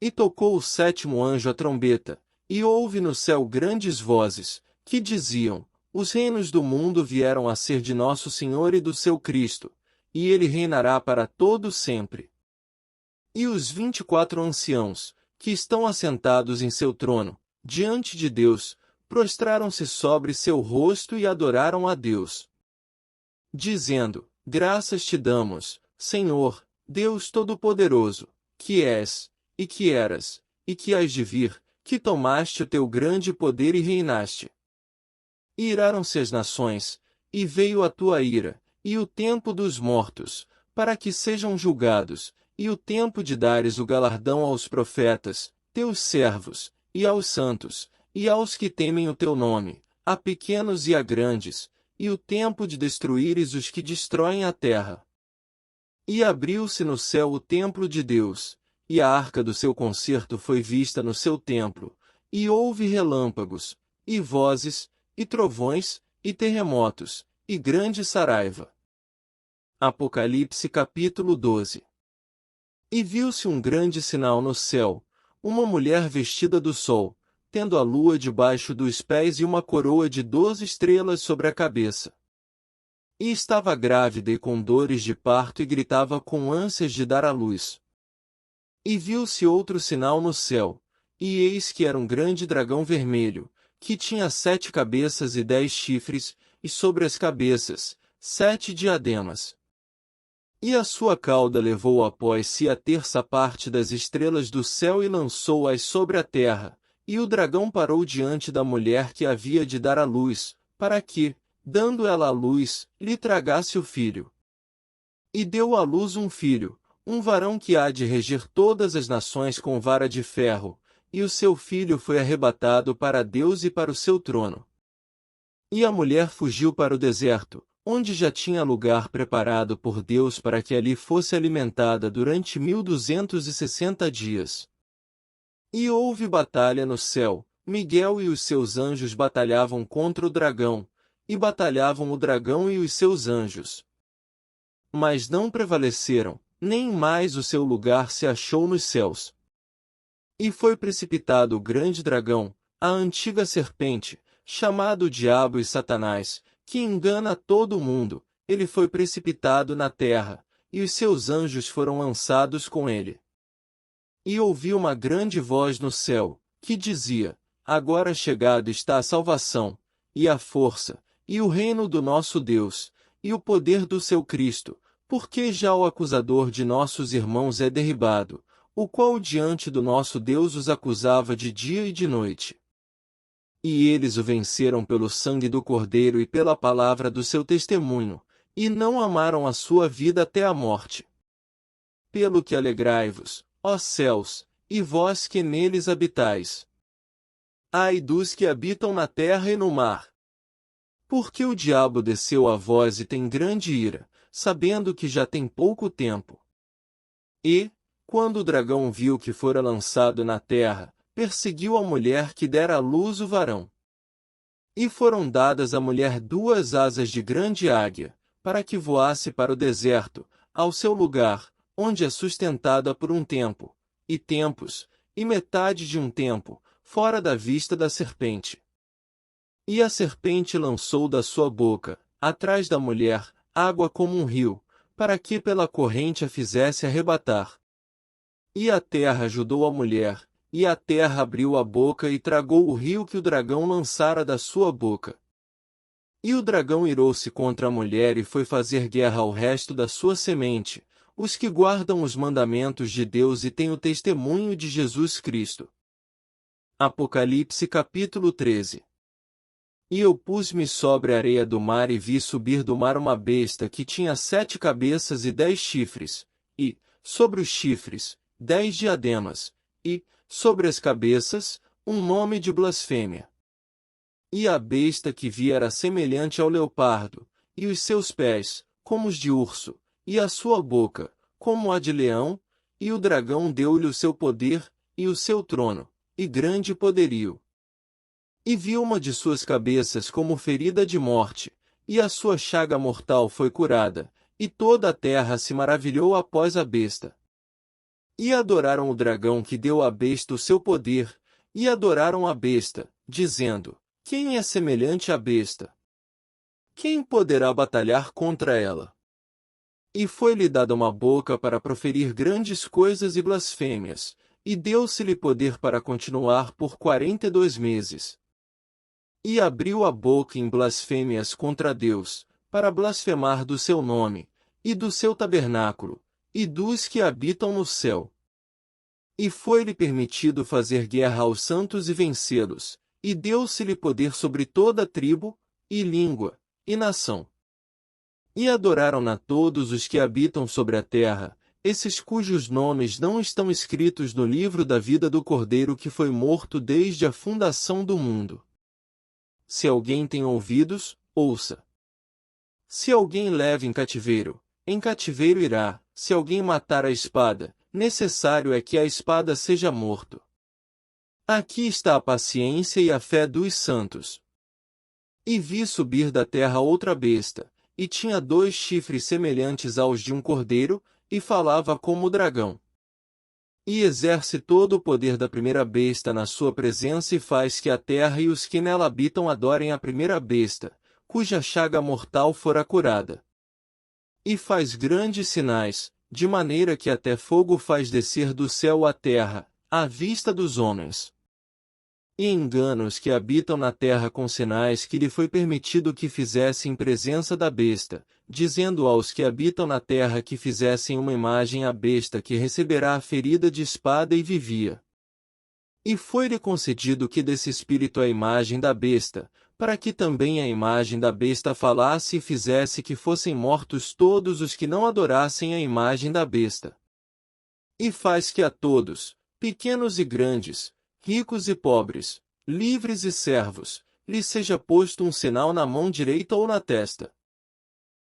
E tocou o 7º anjo a trombeta, e houve no céu grandes vozes, que diziam: os reinos do mundo vieram a ser de nosso Senhor e do seu Cristo, e ele reinará para todo sempre. E os 24 anciãos, que estão assentados em seu trono, diante de Deus, prostraram-se sobre seu rosto e adoraram a Deus, dizendo: graças te damos, Senhor, Deus Todo-Poderoso, que és, e que eras, e que hás de vir, que tomaste o teu grande poder e reinaste. E iraram-se as nações, e veio a tua ira, e o tempo dos mortos, para que sejam julgados, e o tempo de dares o galardão aos profetas, teus servos, e aos santos, e aos que temem o teu nome, a pequenos e a grandes, e o tempo de destruíres os que destroem a terra. E abriu-se no céu o templo de Deus, e a arca do seu concerto foi vista no seu templo, e houve relâmpagos, e vozes, e trovões, e terremotos, e grande saraiva. Apocalipse capítulo 12. E viu-se um grande sinal no céu, uma mulher vestida do sol, tendo a lua debaixo dos pés e uma coroa de 12 estrelas sobre a cabeça. E estava grávida e com dores de parto e gritava com ânsias de dar à luz. E viu-se outro sinal no céu, e eis que era um grande dragão vermelho, que tinha 7 cabeças e 10 chifres, e sobre as cabeças, 7 diademas. E a sua cauda levou após si a 1/3 parte das estrelas do céu e lançou-as sobre a terra, e o dragão parou diante da mulher que havia de dar à luz, para que, dando ela à luz, lhe tragasse o filho. E deu à luz um filho, um varão que há de reger todas as nações com vara de ferro, e o seu filho foi arrebatado para Deus e para o seu trono. E a mulher fugiu para o deserto, onde já tinha lugar preparado por Deus para que ali fosse alimentada durante 1260 dias. E houve batalha no céu, Miguel e os seus anjos batalhavam contra o dragão, e batalhavam o dragão e os seus anjos. Mas não prevaleceram, nem mais o seu lugar se achou nos céus. E foi precipitado o grande dragão, a antiga serpente, chamado Diabo e Satanás, que engana todo o mundo, ele foi precipitado na terra, e os seus anjos foram lançados com ele. E ouvi uma grande voz no céu, que dizia: agora chegado está a salvação, e a força, e o reino do nosso Deus, e o poder do seu Cristo, porque já o acusador de nossos irmãos é derribado, o qual diante do nosso Deus os acusava de dia e de noite. E eles o venceram pelo sangue do Cordeiro e pela palavra do seu testemunho, e não amaram a sua vida até a morte. Pelo que alegrai-vos, ó céus, e vós que neles habitais. Ai dos que habitam na terra e no mar! Porque o diabo desceu a vós e tem grande ira, sabendo que já tem pouco tempo. E, quando o dragão viu que fora lançado na terra, perseguiu a mulher que dera à luz o varão. E foram dadas à mulher 2 asas de grande águia, para que voasse para o deserto, ao seu lugar, onde é sustentada por um tempo, e tempos, e metade de um tempo, fora da vista da serpente. E a serpente lançou da sua boca, atrás da mulher, água como um rio, para que pela corrente a fizesse arrebatar. E a terra ajudou a mulher, e a terra abriu a boca e tragou o rio que o dragão lançara da sua boca. E o dragão irou-se contra a mulher e foi fazer guerra ao resto da sua semente, os que guardam os mandamentos de Deus e têm o testemunho de Jesus Cristo. Apocalipse capítulo 13. E eu pus-me sobre a areia do mar e vi subir do mar uma besta que tinha 7 cabeças e 10 chifres, e, sobre os chifres, 10 diademas, e, sobre as cabeças, um nome de blasfêmia. E a besta que vi era semelhante ao leopardo, e os seus pés, como os de urso, e a sua boca, como a de leão, e o dragão deu-lhe o seu poder, e o seu trono, e grande poderio. E vi uma de suas cabeças como ferida de morte, e a sua chaga mortal foi curada, e toda a terra se maravilhou após a besta. E adoraram o dragão que deu à besta o seu poder, e adoraram a besta, dizendo: Quem é semelhante à besta? Quem poderá batalhar contra ela? E foi-lhe dada uma boca para proferir grandes coisas e blasfêmias, e deu-se-lhe poder para continuar por 42 meses. E abriu a boca em blasfêmias contra Deus, para blasfemar do seu nome, e do seu tabernáculo, e dos que habitam no céu. E foi-lhe permitido fazer guerra aos santos e vencê-los, e deu-se-lhe poder sobre toda tribo, e língua, e nação. E adoraram-na todos os que habitam sobre a terra, esses cujos nomes não estão escritos no livro da vida do Cordeiro que foi morto desde a fundação do mundo. Se alguém tem ouvidos, ouça. Se alguém leva em cativeiro irá. Se alguém matar a espada, necessário é que a espada seja morto. Aqui está a paciência e a fé dos santos. E vi subir da terra outra besta, e tinha 2 chifres semelhantes aos de um cordeiro, e falava como o dragão. E exerce todo o poder da primeira besta na sua presença e faz que a terra e os que nela habitam adorem a primeira besta, cuja chaga mortal fora curada. E faz grandes sinais, de maneira que até fogo faz descer do céu à terra, à vista dos homens. E engana os que habitam na terra com sinais que lhe foi permitido que fizessem em presença da besta, dizendo aos que habitam na terra que fizessem uma imagem à besta que receberá a ferida de espada e vivia. E foi-lhe concedido que desse espírito a imagem da besta, para que também a imagem da besta falasse e fizesse que fossem mortos todos os que não adorassem a imagem da besta. E faz que a todos, pequenos e grandes, ricos e pobres, livres e servos, lhe seja posto um sinal na mão direita ou na testa,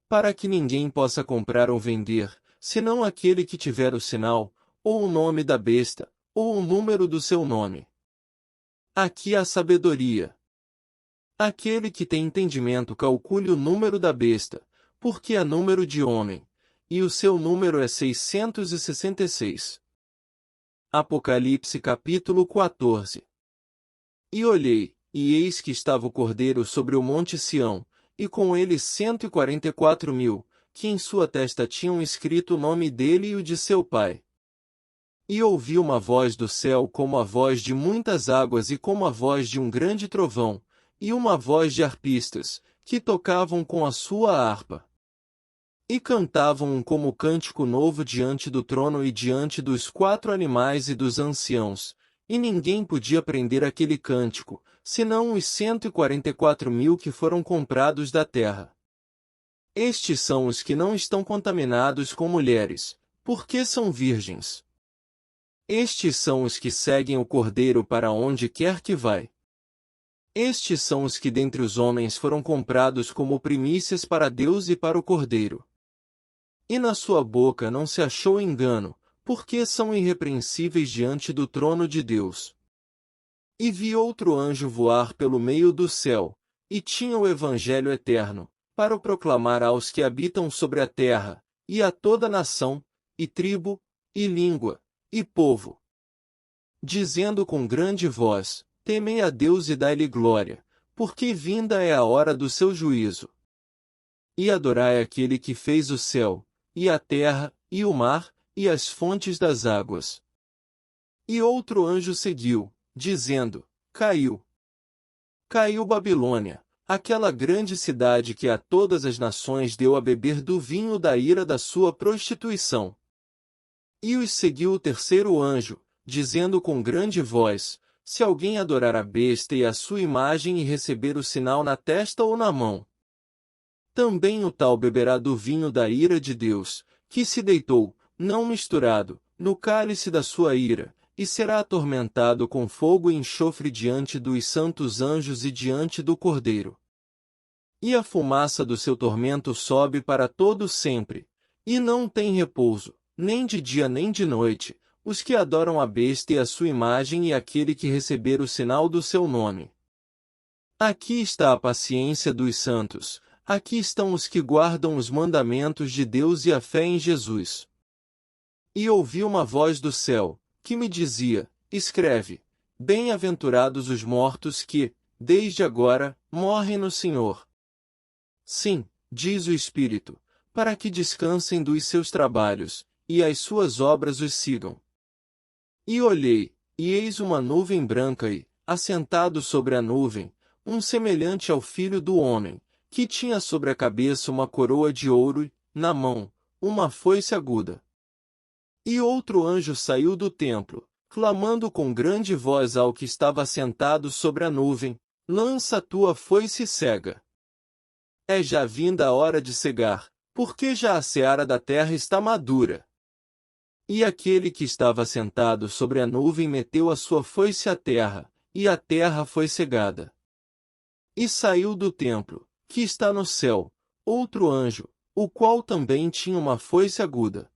para que ninguém possa comprar ou vender, senão aquele que tiver o sinal, ou o nome da besta, ou o número do seu nome. Aqui há sabedoria. Aquele que tem entendimento calcule o número da besta, porque é número de homem, e o seu número é 666. Apocalipse capítulo 14. E olhei, e eis que estava o Cordeiro sobre o monte Sião, e com ele 144.000, que em sua testa tinham escrito o nome dele e o de seu pai. E ouvi uma voz do céu como a voz de muitas águas e como a voz de um grande trovão, e uma voz de harpistas, que tocavam com a sua harpa. E cantavam como cântico novo diante do trono e diante dos 4 animais e dos anciãos, e ninguém podia aprender aquele cântico, senão os 144.000 que foram comprados da terra. Estes são os que não estão contaminados com mulheres, porque são virgens. Estes são os que seguem o Cordeiro para onde quer que vai. Estes são os que dentre os homens foram comprados como primícias para Deus e para o Cordeiro. E na sua boca não se achou engano, porque são irrepreensíveis diante do trono de Deus. E vi outro anjo voar pelo meio do céu, e tinha o Evangelho eterno, para o proclamar aos que habitam sobre a terra, e a toda nação, e tribo, e língua, e povo. Dizendo com grande voz: Temei a Deus e dai-lhe glória, porque vinda é a hora do seu juízo. E adorai aquele que fez o céu, e a terra, e o mar, e as fontes das águas. E outro anjo seguiu, dizendo: Caiu. Caiu Babilônia, aquela grande cidade que a todas as nações deu a beber do vinho da ira da sua prostituição. E os seguiu o terceiro anjo, dizendo com grande voz: Se alguém adorar a besta e a sua imagem e receber o sinal na testa ou na mão, também o tal beberá do vinho da ira de Deus, que se deitou, não misturado, no cálice da sua ira, e será atormentado com fogo e enxofre diante dos santos anjos e diante do Cordeiro. E a fumaça do seu tormento sobe para todo sempre, e não tem repouso, nem de dia nem de noite, os que adoram a besta e a sua imagem e aquele que receber o sinal do seu nome. Aqui está a paciência dos santos, aqui estão os que guardam os mandamentos de Deus e a fé em Jesus. E ouvi uma voz do céu, que me dizia: escreve, bem-aventurados os mortos que, desde agora, morrem no Senhor. Sim, diz o Espírito, para que descansem dos seus trabalhos, e as suas obras os sigam. E olhei, e eis uma nuvem branca e, assentado sobre a nuvem, um semelhante ao Filho do Homem, que tinha sobre a cabeça uma coroa de ouro e, na mão, uma foice aguda. E outro anjo saiu do templo, clamando com grande voz ao que estava sentado sobre a nuvem: lança a tua foice e cega. É já vinda a hora de cegar, porque já a seara da terra está madura. E aquele que estava sentado sobre a nuvem meteu a sua foice à terra, e a terra foi cegada. E saiu do templo, que está no céu, outro anjo, o qual também tinha uma foice aguda.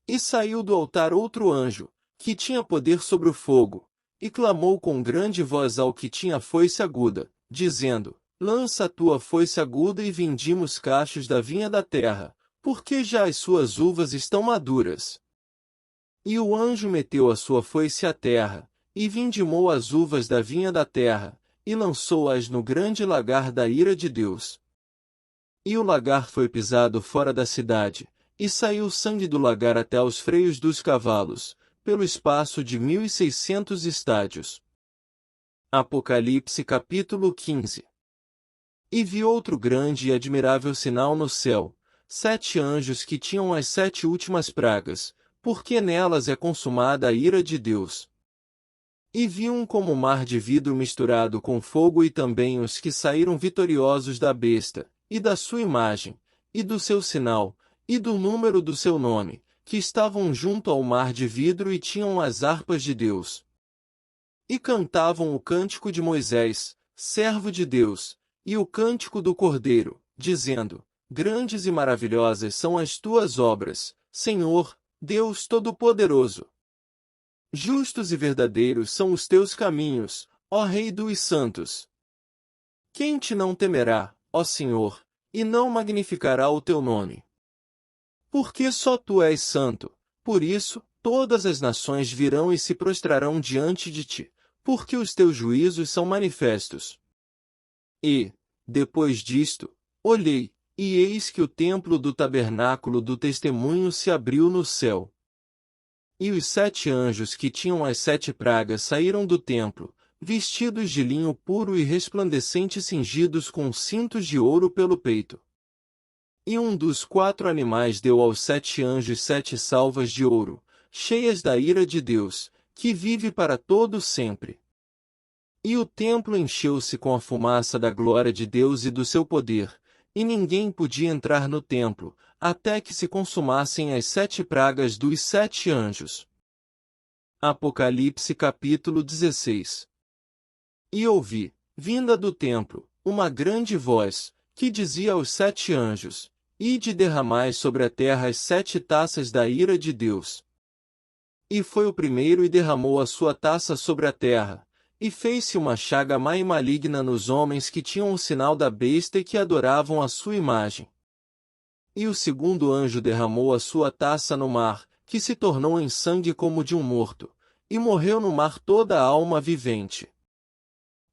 E saiu do altar outro anjo, que tinha poder sobre o fogo, e clamou com grande voz ao que tinha a foice aguda, dizendo: lança a tua foice aguda e vindima os cachos da vinha da terra, porque já as suas uvas estão maduras. E o anjo meteu a sua foice à terra, e vindimou as uvas da vinha da terra, e lançou-as no grande lagar da ira de Deus. E o lagar foi pisado fora da cidade, e saiu sangue do lagar até aos freios dos cavalos, pelo espaço de 1.600 estádios. Apocalipse capítulo 15. E vi outro grande e admirável sinal no céu, 7 anjos que tinham as 7 últimas pragas, porque nelas é consumada a ira de Deus. E vi um como mar de vidro misturado com fogo e também os que saíram vitoriosos da besta, e da sua imagem, e do seu sinal, e do número do seu nome, que estavam junto ao mar de vidro e tinham as harpas de Deus. E cantavam o cântico de Moisés, servo de Deus, e o cântico do Cordeiro, dizendo: grandes e maravilhosas são as tuas obras, Senhor, Deus Todo-Poderoso. Justos e verdadeiros são os teus caminhos, ó Rei dos santos. Quem te não temerá, ó Senhor, e não magnificará o teu nome? Porque só tu és santo, por isso, todas as nações virão e se prostrarão diante de ti, porque os teus juízos são manifestos. E, depois disto, olhei, e eis que o templo do tabernáculo do testemunho se abriu no céu. E os 7 anjos que tinham as 7 pragas saíram do templo, vestidos de linho puro e resplandecente cingidos com cintos de ouro pelo peito. E um dos 4 animais deu aos 7 anjos 7 salvas de ouro, cheias da ira de Deus, que vive para todo sempre. E o templo encheu-se com a fumaça da glória de Deus e do seu poder, e ninguém podia entrar no templo, até que se consumassem as 7 pragas dos 7 anjos. Apocalipse capítulo 16. E ouvi, vinda do templo, uma grande voz, que dizia aos 7 anjos: ide derramai sobre a terra as 7 taças da ira de Deus. E foi o primeiro e derramou a sua taça sobre a terra, e fez-se uma chaga má e maligna nos homens que tinham o sinal da besta e que adoravam a sua imagem. E o segundo anjo derramou a sua taça no mar, que se tornou em sangue como de um morto, e morreu no mar toda a alma vivente.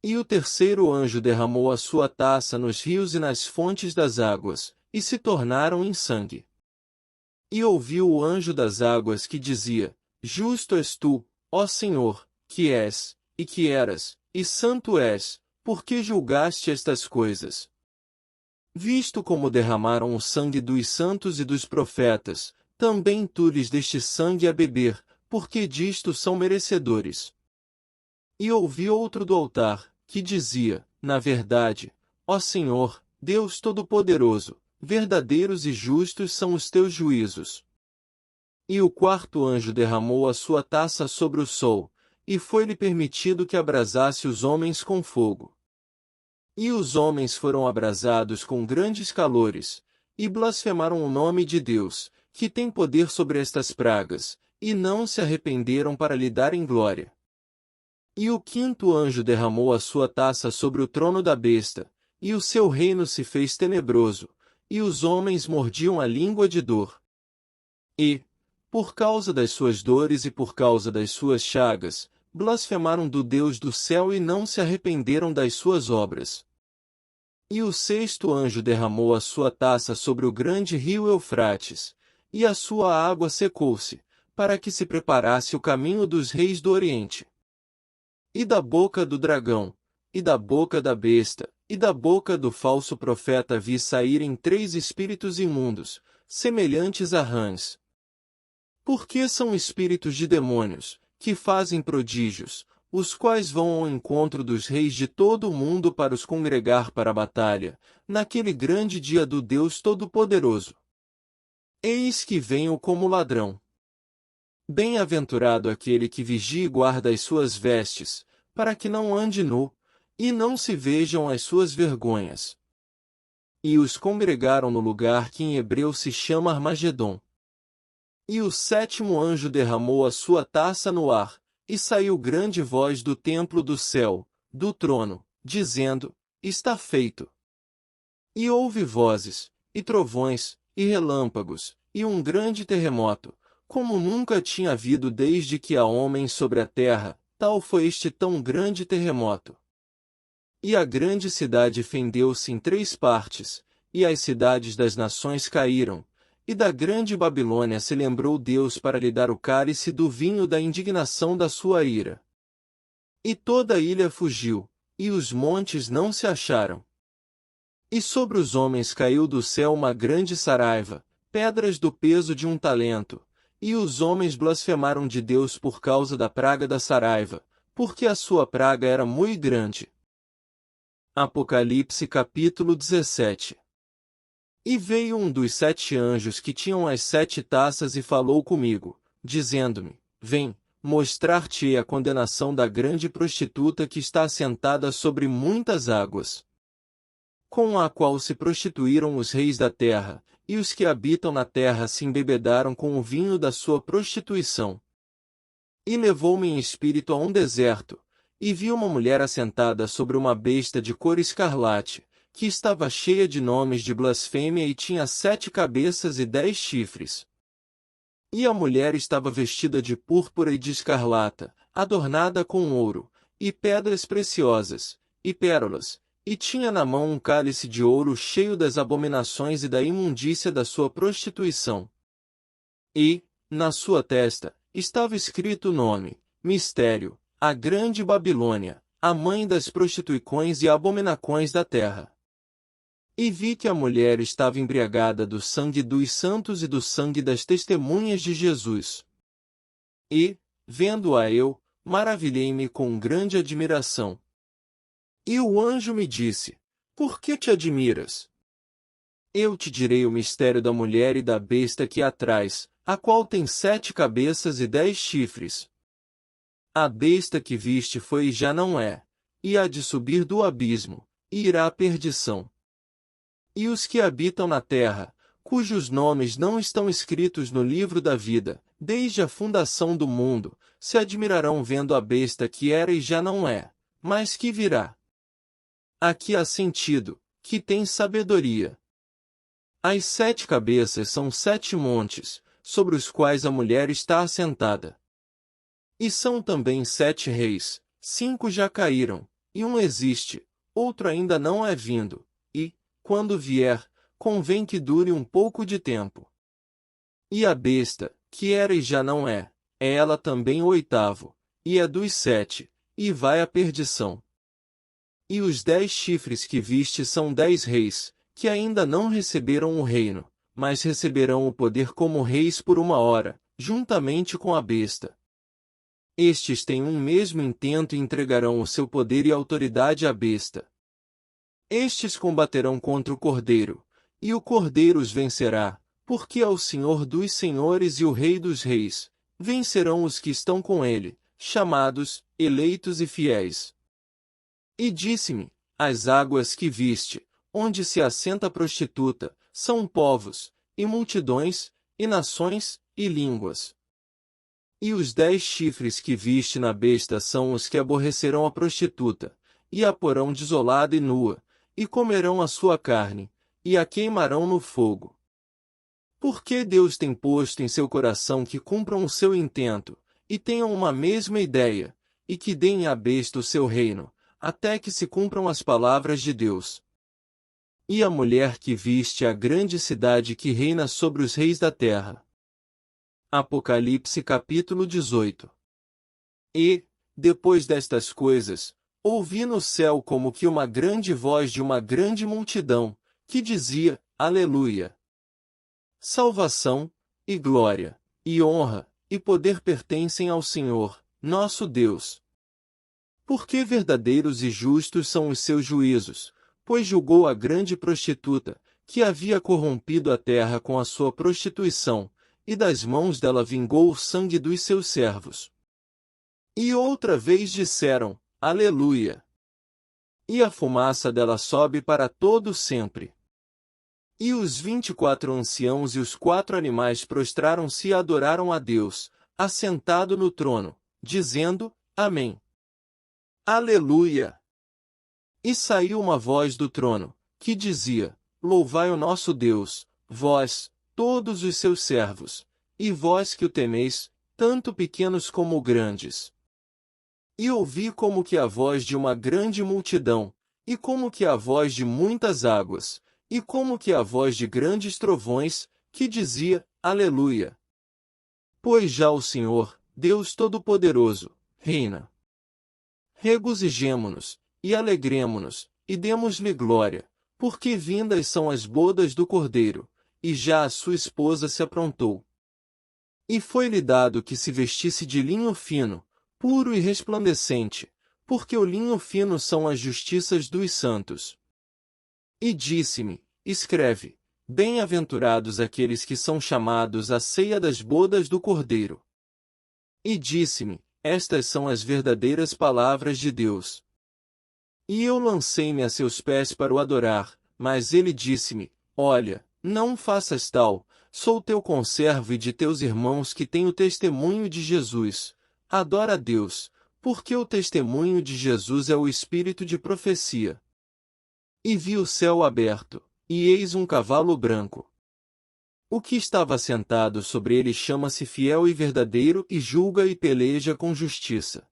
E o terceiro anjo derramou a sua taça nos rios e nas fontes das águas, e se tornaram em sangue. E ouviu o anjo das águas que dizia: justo és tu, ó Senhor, que és, e que eras, e santo és, porque julgaste estas coisas. Visto como derramaram o sangue dos santos e dos profetas, também tu lhes deste sangue a beber, porque disto são merecedores. E ouvi outro do altar, que dizia: na verdade, ó Senhor, Deus Todo-Poderoso, verdadeiros e justos são os teus juízos. E o quarto anjo derramou a sua taça sobre o sol, e foi-lhe permitido que abrasasse os homens com fogo. E os homens foram abrasados com grandes calores, e blasfemaram o nome de Deus, que tem poder sobre estas pragas, e não se arrependeram para lhe darem glória. E o quinto anjo derramou a sua taça sobre o trono da besta, e o seu reino se fez tenebroso, e os homens mordiam a língua de dor. E, por causa das suas dores e por causa das suas chagas, blasfemaram do Deus do céu e não se arrependeram das suas obras. E o sexto anjo derramou a sua taça sobre o grande rio Eufrates, e a sua água secou-se, para que se preparasse o caminho dos reis do Oriente. E da boca do dragão, e da boca da besta, e da boca do falso profeta vi saírem 3 espíritos imundos, semelhantes a rãs. Porque são espíritos de demônios, que fazem prodígios, os quais vão ao encontro dos reis de todo o mundo para os congregar para a batalha, naquele grande dia do Deus Todo-Poderoso. Eis que venho como ladrão. Bem-aventurado aquele que vigia e guarda as suas vestes, para que não ande nu, e não se vejam as suas vergonhas. E os congregaram no lugar que em hebreu se chama Armagedon. E o sétimo anjo derramou a sua taça no ar, e saiu grande voz do templo do céu, do trono, dizendo: Está feito. E houve vozes, e trovões, e relâmpagos, e um grande terremoto, como nunca tinha havido desde que há homens sobre a terra, tal foi este tão grande terremoto. E a grande cidade fendeu-se em 3 partes, e as cidades das nações caíram, e da grande Babilônia se lembrou Deus para lhe dar o cálice do vinho da indignação da sua ira. E toda a ilha fugiu, e os montes não se acharam. E sobre os homens caiu do céu uma grande saraiva, pedras do peso de 1 talento, e os homens blasfemaram de Deus por causa da praga da saraiva, porque a sua praga era muito grande. Apocalipse capítulo 17. E veio um dos 7 anjos que tinham as 7 taças e falou comigo, dizendo-me: Vem, mostrar-te-ei a condenação da grande prostituta que está assentada sobre muitas águas, com a qual se prostituíram os reis da terra, e os que habitam na terra se embebedaram com o vinho da sua prostituição. E levou-me em espírito a um deserto, e vi uma mulher assentada sobre uma besta de cor escarlate, que estava cheia de nomes de blasfêmia e tinha 7 cabeças e 10 chifres. E a mulher estava vestida de púrpura e de escarlata, adornada com ouro, e pedras preciosas, e pérolas, e tinha na mão um cálice de ouro cheio das abominações e da imundícia da sua prostituição. E, na sua testa, estava escrito o nome: Mistério, a Grande Babilônia, a mãe das prostituições e abominações da terra. E vi que a mulher estava embriagada do sangue dos santos e do sangue das testemunhas de Jesus. E, vendo-a eu, maravilhei-me com grande admiração. E o anjo me disse: Por que te admiras? Eu te direi o mistério da mulher e da besta que a traz, a qual tem 7 cabeças e 10 chifres. A besta que viste foi e já não é, e há de subir do abismo, e irá à perdição. E os que habitam na terra, cujos nomes não estão escritos no livro da vida, desde a fundação do mundo, se admirarão vendo a besta que era e já não é, mas que virá. Aqui há sentido, que tem sabedoria. As 7 cabeças são 7 montes, sobre os quais a mulher está assentada. E são também 7 reis, 5 já caíram, e um existe, outro ainda não é vindo, e, quando vier, convém que dure um pouco de tempo. E a besta, que era e já não é ela também o 8º, e é dos 7, e vai à perdição. E os 10 chifres que viste são 10 reis, que ainda não receberam o reino, mas receberão o poder como reis por 1 hora, juntamente com a besta. Estes têm um mesmo intento e entregarão o seu poder e autoridade à besta. Estes combaterão contra o Cordeiro, e o Cordeiro os vencerá, Porque ao Senhor dos Senhores e o Rei dos Reis, vencerão os que estão com ele, chamados, eleitos e fiéis. E disse-me, as águas que viste, onde se assenta a prostituta, são povos, e multidões, e nações, e línguas. E os 10 chifres que viste na besta são os que aborrecerão a prostituta, e a porão desolada e nua, e comerão a sua carne, e a queimarão no fogo. Porque Deus tem posto em seu coração que cumpram o seu intento, e tenham uma mesma ideia, e que deem à besta o seu reino, até que se cumpram as palavras de Deus. E a mulher que viste a grande cidade que reina sobre os reis da terra. Apocalipse capítulo 18. E, depois destas coisas, ouvi no céu como que uma grande voz de uma grande multidão, que dizia, Aleluia! Salvação, e glória, e honra, e poder pertencem ao Senhor, nosso Deus. Porque verdadeiros e justos são os seus juízos, pois julgou a grande prostituta, que havia corrompido a terra com a sua prostituição, e das mãos dela vingou o sangue dos seus servos. E outra vez disseram, Aleluia! E a fumaça dela sobe para todo sempre. E os 24 anciãos e os 4 animais prostraram-se e adoraram a Deus, assentado no trono, dizendo, Amém. Aleluia! E saiu uma voz do trono, que dizia, Louvai o nosso Deus, vós, todos os seus servos, e vós que o temeis, tanto pequenos como grandes. E ouvi como que a voz de uma grande multidão, e como que a voz de muitas águas, e como que a voz de grandes trovões, que dizia, Aleluia! Pois já o Senhor, Deus Todo-Poderoso, reina. Regozijemo-nos, e alegremo-nos, e demos-lhe glória, porque vindas são as bodas do Cordeiro, e já a sua esposa se aprontou. E foi-lhe dado que se vestisse de linho fino, puro e resplandecente, porque o linho fino são as justiças dos santos. E disse-me, escreve, bem-aventurados aqueles que são chamados à ceia das bodas do Cordeiro. E disse-me, estas são as verdadeiras palavras de Deus. E eu lancei-me a seus pés para o adorar, mas ele disse-me, olha, não faças tal, sou teu conservo e de teus irmãos que têm o testemunho de Jesus. Adora a Deus, porque o testemunho de Jesus é o espírito de profecia. E vi o céu aberto, e eis um cavalo branco. O que estava sentado sobre ele chama-se Fiel e Verdadeiro e julga e peleja com justiça.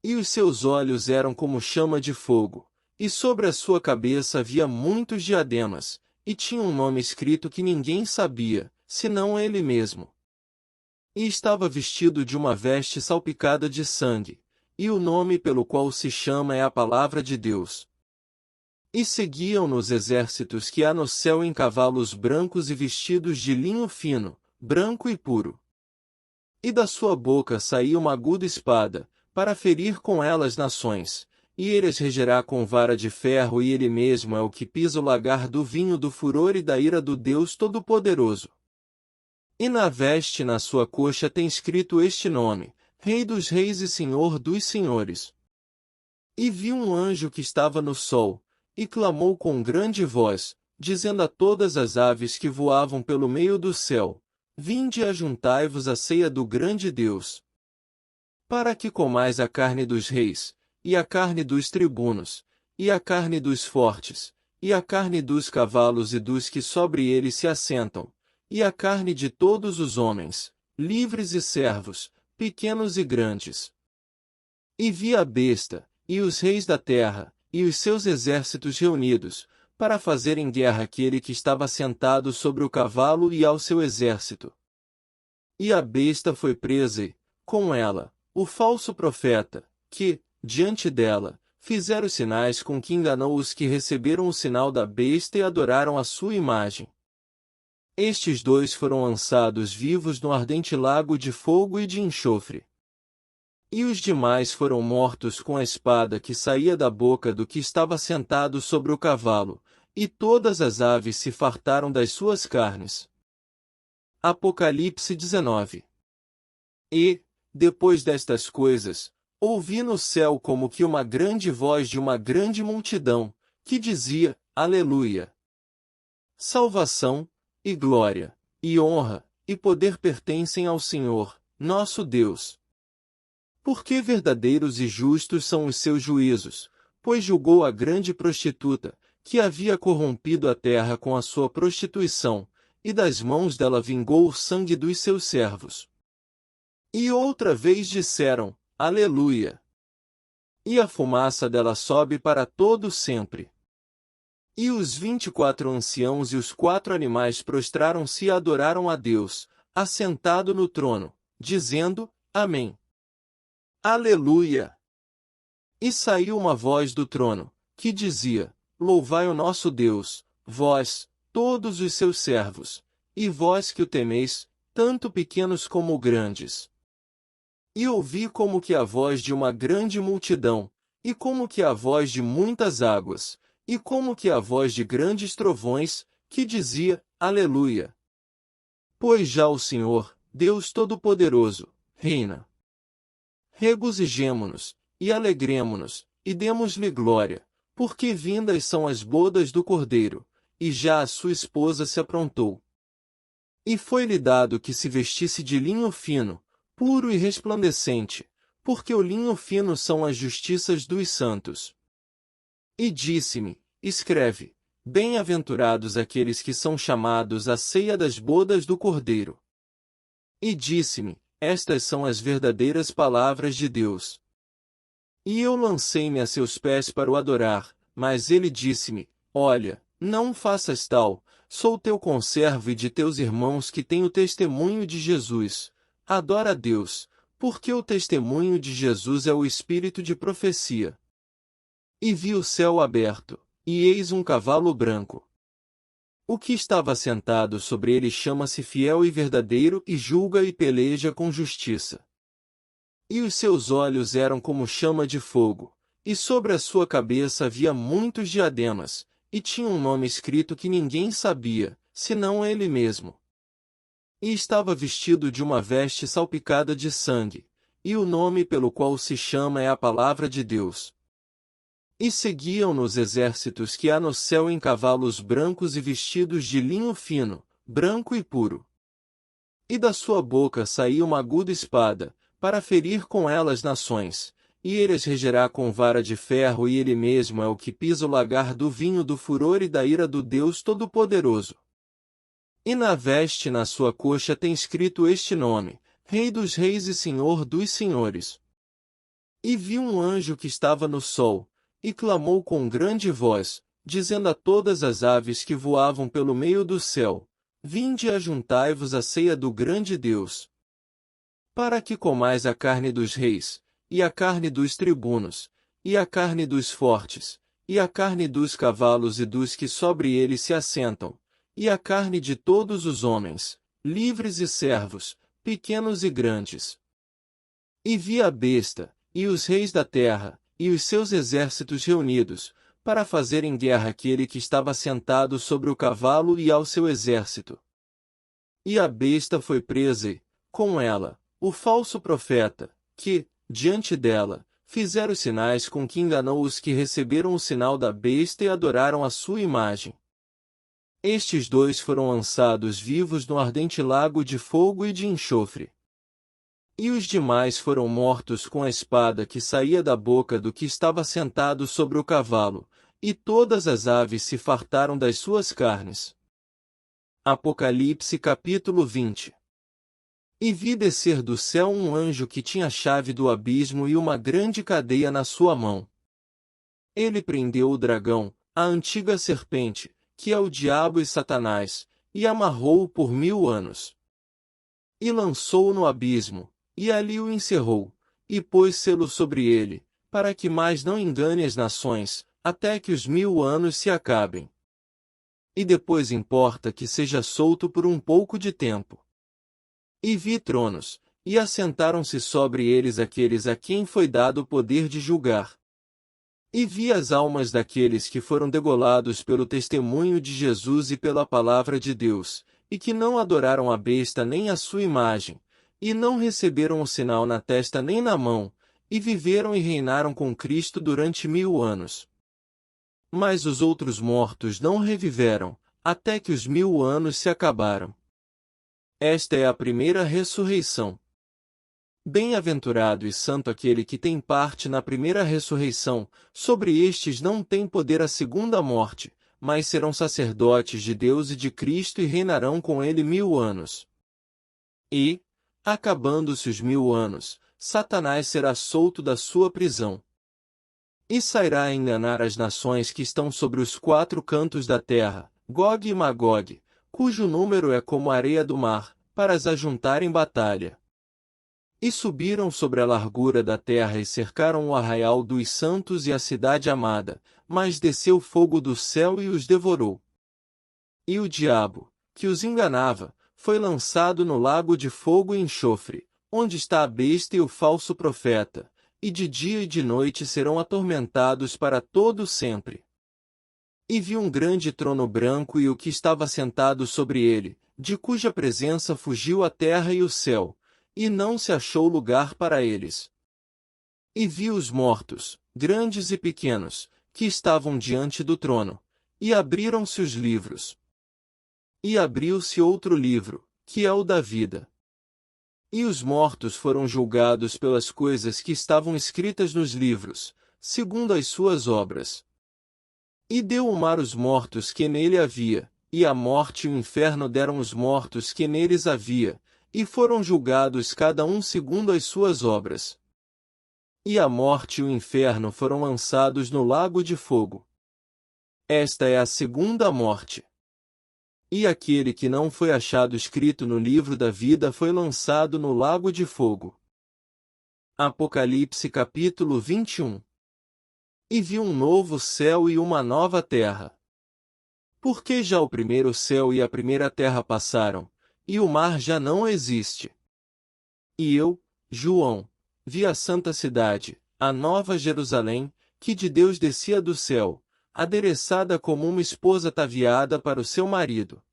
E os seus olhos eram como chama de fogo, e sobre a sua cabeça havia muitos diademas, e tinha um nome escrito que ninguém sabia, senão ele mesmo. E estava vestido de uma veste salpicada de sangue, e o nome pelo qual se chama é a Palavra de Deus. E seguiam-nos exércitos que há no céu em cavalos brancos e vestidos de linho fino, branco e puro. E da sua boca saía uma aguda espada, para ferir com ela as nações, e ele as regerá com vara de ferro e ele mesmo é o que pisa o lagar do vinho do furor e da ira do Deus Todo-Poderoso. E na veste na sua coxa tem escrito este nome, Rei dos Reis e Senhor dos Senhores. E vi um anjo que estava no sol, e clamou com grande voz, dizendo a todas as aves que voavam pelo meio do céu, Vinde e ajuntai-vos à ceia do grande Deus. Para que comais a carne dos reis, e a carne dos tribunos, e a carne dos fortes, e a carne dos cavalos e dos que sobre eles se assentam, e a carne de todos os homens, livres e servos, pequenos e grandes. E vi a besta, e os reis da terra, e os seus exércitos reunidos, para fazerem guerra àquele que estava sentado sobre o cavalo e ao seu exército. E a besta foi presa e, com ela, o falso profeta, que, diante dela, fizeram sinais com que enganou os que receberam o sinal da besta e adoraram a sua imagem. Estes 2 foram lançados vivos no ardente lago de fogo e de enxofre. E os demais foram mortos com a espada que saía da boca do que estava sentado sobre o cavalo, e todas as aves se fartaram das suas carnes. Apocalipse 19. E, depois destas coisas, ouvi no céu como que uma grande voz de uma grande multidão, que dizia: Aleluia! Salvação, e glória, e honra, e poder pertencem ao Senhor, nosso Deus. Porque verdadeiros e justos são os seus juízos, pois julgou a grande prostituta, que havia corrompido a terra com a sua prostituição, e das mãos dela vingou o sangue dos seus servos. E outra vez disseram: Aleluia! E a fumaça dela sobe para todo sempre. E os 24 anciãos e os 4 animais prostraram-se e adoraram a Deus, assentado no trono, dizendo: Amém. Aleluia! E saiu uma voz do trono, que dizia: Louvai o nosso Deus, vós, todos os seus servos, e vós que o temeis, tanto pequenos como grandes. E ouvi como que a voz de uma grande multidão, e como que a voz de muitas águas, e como que a voz de grandes trovões, que dizia: Aleluia! Pois já o Senhor, Deus Todo-Poderoso, reina. Regozijemo-nos, e alegremo-nos, e demos-lhe glória, porque vindas são as bodas do Cordeiro, e já a sua esposa se aprontou. E foi-lhe dado que se vestisse de linho fino, puro e resplandecente, porque o linho fino são as justiças dos santos. E disse-me: Escreve: Bem-aventurados aqueles que são chamados à ceia das bodas do Cordeiro. E disse-me: Estas são as verdadeiras palavras de Deus. E eu lancei-me a seus pés para o adorar, mas ele disse-me: Olha, não faças tal, sou teu conservo e de teus irmãos que têm o testemunho de Jesus. Adora a Deus, porque o testemunho de Jesus é o espírito de profecia. E vi o céu aberto, e eis um cavalo branco. O que estava sentado sobre ele chama-se Fiel e Verdadeiro e julga e peleja com justiça. E os seus olhos eram como chama de fogo, e sobre a sua cabeça havia muitos diademas, e tinha um nome escrito que ninguém sabia, senão ele mesmo. E estava vestido de uma veste salpicada de sangue, e o nome pelo qual se chama é a Palavra de Deus. E seguiam-nos exércitos que há no céu em cavalos brancos e vestidos de linho fino, branco e puro. E da sua boca saía uma aguda espada, para ferir com ela as nações, e ele as regerá com vara de ferro, e ele mesmo é o que pisa o lagar do vinho do furor e da ira do Deus Todo-Poderoso. E na veste na sua coxa tem escrito este nome: Rei dos Reis e Senhor dos Senhores. E vi um anjo que estava no sol, e clamou com grande voz, dizendo a todas as aves que voavam pelo meio do céu: Vinde e ajuntai-vos à ceia do grande Deus. Para que comais a carne dos reis, e a carne dos tribunos, e a carne dos fortes, e a carne dos cavalos e dos que sobre eles se assentam, e a carne de todos os homens, livres e servos, pequenos e grandes. E vi a besta, e os reis da terra, e os seus exércitos reunidos, para fazerem guerra àquele que estava sentado sobre o cavalo e ao seu exército. E a besta foi presa e, com ela, o falso profeta, que, diante dela, fizeram os sinais com que enganou os que receberam o sinal da besta e adoraram a sua imagem. Estes dois foram lançados vivos no ardente lago de fogo e de enxofre. E os demais foram mortos com a espada que saía da boca do que estava sentado sobre o cavalo, e todas as aves se fartaram das suas carnes. Apocalipse capítulo 20. E vi descer do céu um anjo que tinha a chave do abismo e uma grande cadeia na sua mão. Ele prendeu o dragão, a antiga serpente, que é o diabo e Satanás, e amarrou-o por 1000 anos. E lançou-o no abismo, e ali o encerrou, e pôs selo sobre ele, para que mais não engane as nações, até que os 1000 anos se acabem. E depois importa que seja solto por um pouco de tempo. E vi tronos, e assentaram-se sobre eles aqueles a quem foi dado o poder de julgar. E vi as almas daqueles que foram degolados pelo testemunho de Jesus e pela palavra de Deus, e que não adoraram a besta nem a sua imagem, e não receberam o sinal na testa nem na mão, e viveram e reinaram com Cristo durante 1000 anos. Mas os outros mortos não reviveram, até que os 1000 anos se acabaram. Esta é a primeira ressurreição. Bem-aventurado e santo aquele que tem parte na primeira ressurreição, sobre estes não tem poder a segunda morte, mas serão sacerdotes de Deus e de Cristo e reinarão com ele 1000 anos. E, acabando-se os 1000 anos, Satanás será solto da sua prisão. E sairá a enganar as nações que estão sobre os 4 cantos da terra, Gog e Magog, cujo número é como a areia do mar, para as ajuntar em batalha. E subiram sobre a largura da terra e cercaram o arraial dos santos e a cidade amada, mas desceu fogo do céu e os devorou. E o diabo, que os enganava, foi lançado no lago de fogo e enxofre, onde está a besta e o falso profeta, e de dia e de noite serão atormentados para todo sempre. E vi um grande trono branco e o que estava sentado sobre ele, de cuja presença fugiu a terra e o céu, e não se achou lugar para eles. E vi os mortos, grandes e pequenos, que estavam diante do trono, e abriram-se os livros. E abriu-se outro livro, que é o da vida. E os mortos foram julgados pelas coisas que estavam escritas nos livros, segundo as suas obras. E deu o mar os mortos que nele havia, e a morte e o inferno deram os mortos que neles havia, e foram julgados cada um segundo as suas obras. E a morte e o inferno foram lançados no lago de fogo. Esta é a segunda morte. E aquele que não foi achado escrito no livro da vida foi lançado no lago de fogo. Apocalipse capítulo 21. E vi um novo céu e uma nova terra. Porque já o primeiro céu e a primeira terra passaram, e o mar já não existe. E eu, João, vi a santa cidade, a nova Jerusalém, que de Deus descia do céu, adereçada como uma esposa ataviada para o seu marido.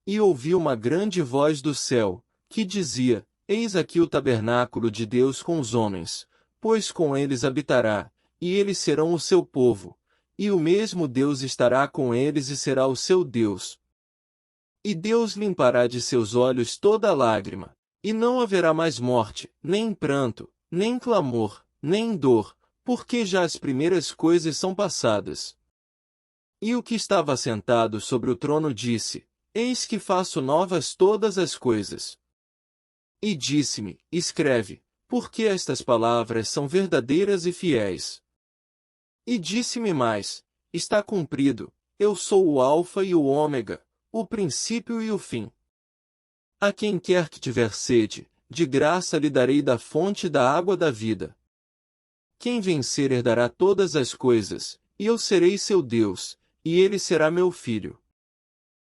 E ouvi uma grande voz do céu, que dizia: Eis aqui o tabernáculo de Deus com os homens, pois com eles habitará, e eles serão o seu povo, e o mesmo Deus estará com eles e será o seu Deus. E Deus limpará de seus olhos toda lágrima, e não haverá mais morte, nem pranto, nem clamor, nem dor, porque já as primeiras coisas são passadas. E o que estava sentado sobre o trono disse: Eis que faço novas todas as coisas. E disse-me: Escreve, porque estas palavras são verdadeiras e fiéis. E disse-me mais: Está cumprido, eu sou o Alfa e o Ômega, o princípio e o fim. A quem quer que tiver sede, de graça lhe darei da fonte da água da vida. Quem vencer herdará todas as coisas, e eu serei seu Deus, e ele será meu filho.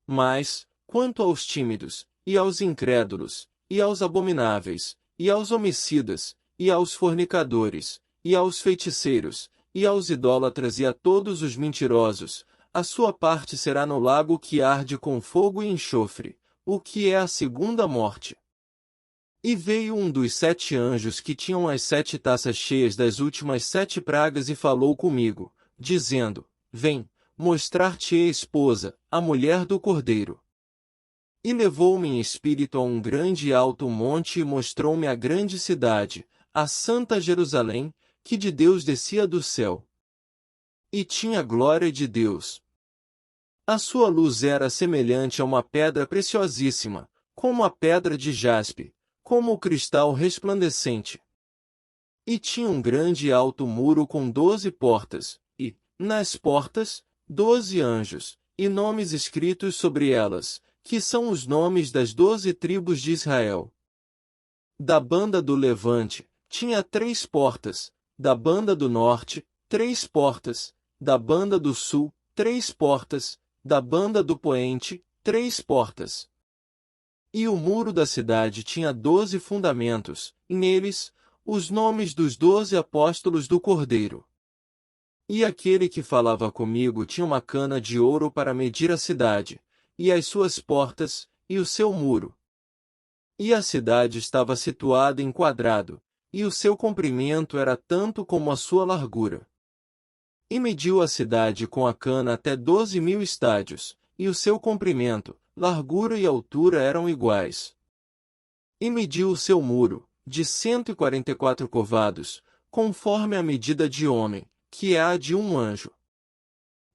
Mas, quanto aos tímidos, e aos incrédulos, e aos abomináveis, e aos homicidas, e aos fornicadores, e aos feiticeiros, e aos idólatras e a todos os mentirosos, a sua parte será no lago que arde com fogo e enxofre, o que é a segunda morte. E veio um dos 7 anjos que tinham as 7 taças cheias das últimas 7 pragas e falou comigo, dizendo: Vem, mostrar-te-ei a esposa, a mulher do Cordeiro. E levou-me em espírito a um grande e alto monte e mostrou-me a grande cidade, a santa Jerusalém, que de Deus descia do céu. E tinha a glória de Deus. A sua luz era semelhante a uma pedra preciosíssima, como a pedra de jaspe, como o cristal resplandecente. E tinha um grande e alto muro com 12 portas, e, nas portas, 12 anjos, e nomes escritos sobre elas, que são os nomes das 12 tribos de Israel. Da banda do levante, tinha 3 portas, da banda do norte, 3 portas, da banda do sul, 3 portas, da banda do poente, 3 portas. E o muro da cidade tinha 12 fundamentos, e neles, os nomes dos 12 apóstolos do Cordeiro. E aquele que falava comigo tinha uma cana de ouro para medir a cidade, e as suas portas, e o seu muro. E a cidade estava situada em quadrado, e o seu comprimento era tanto como a sua largura. E mediu a cidade com a cana até 12.000 estádios, e o seu comprimento, largura e altura eram iguais. E mediu o seu muro, de 144 covados, conforme a medida de homem, que é a de um anjo.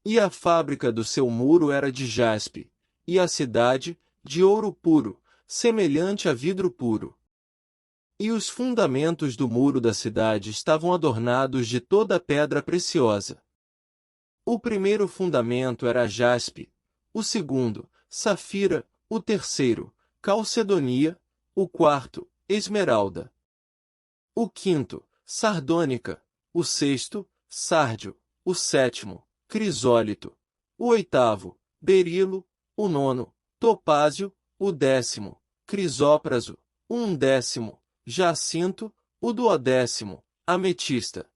E a fábrica do seu muro era de jaspe, e a cidade, de ouro puro, semelhante a vidro puro. E os fundamentos do muro da cidade estavam adornados de toda a pedra preciosa. O primeiro fundamento era jaspe, o segundo, safira, o terceiro, calcedonia, o quarto, esmeralda. O quinto, sardônica, o sexto, sárdio, o sétimo, crisólito, o oitavo, berilo, o nono, topázio, o décimo, crisópraso, o undécimo, jacinto, o duodécimo, ametista.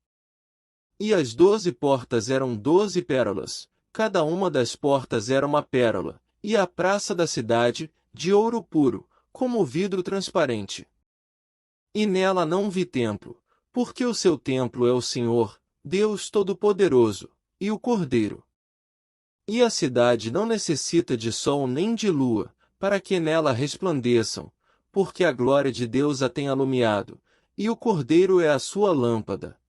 E as 12 portas eram 12 pérolas, cada uma das portas era uma pérola, e a praça da cidade, de ouro puro, como vidro transparente. E nela não vi templo, porque o seu templo é o Senhor, Deus Todo-Poderoso, e o Cordeiro. E a cidade não necessita de sol nem de lua, para que nela resplandeçam, porque a glória de Deus a tem alumiado, e o Cordeiro é a sua lâmpada.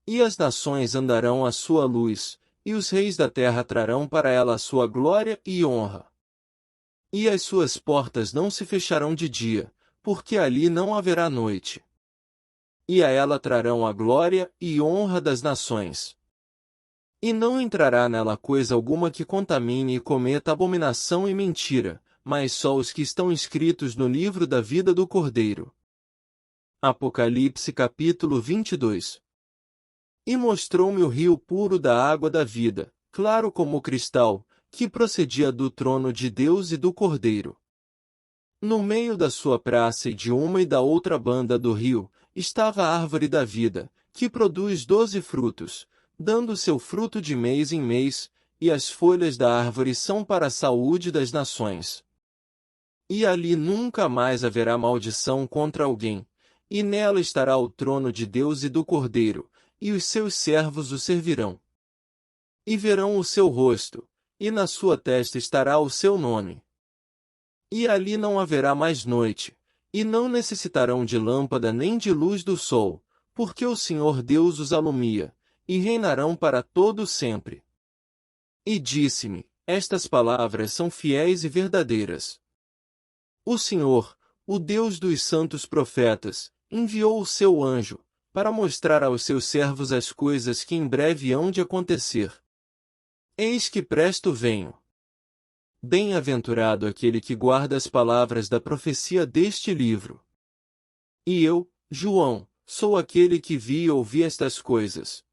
E as nações andarão à sua luz, e os reis da terra trarão para ela a sua glória e honra. E as suas portas não se fecharão de dia, porque ali não haverá noite. E a ela trarão a glória e honra das nações. E não entrará nela coisa alguma que contamine e cometa abominação e mentira, mas só os que estão inscritos no livro da vida do Cordeiro. Apocalipse capítulo 22. E mostrou-me o rio puro da água da vida, claro como cristal, que procedia do trono de Deus e do Cordeiro. No meio da sua praça e de uma e da outra banda do rio, estava a árvore da vida, que produz 12 frutos, dando seu fruto de mês em mês, e as folhas da árvore são para a saúde das nações. E ali nunca mais haverá maldição contra alguém, e nela estará o trono de Deus e do Cordeiro, e os seus servos o servirão. E verão o seu rosto, e na sua testa estará o seu nome. E ali não haverá mais noite, e não necessitarão de lâmpada nem de luz do sol, porque o Senhor Deus os alumia, e reinarão para todo sempre. E disse-me, estas palavras são fiéis e verdadeiras. O Senhor, o Deus dos santos profetas, enviou o seu anjo, para mostrar aos seus servos as coisas que em breve hão de acontecer. Eis que presto venho. Bem-aventurado aquele que guarda as palavras da profecia deste livro. E eu, João, sou aquele que vi e ouvi estas coisas.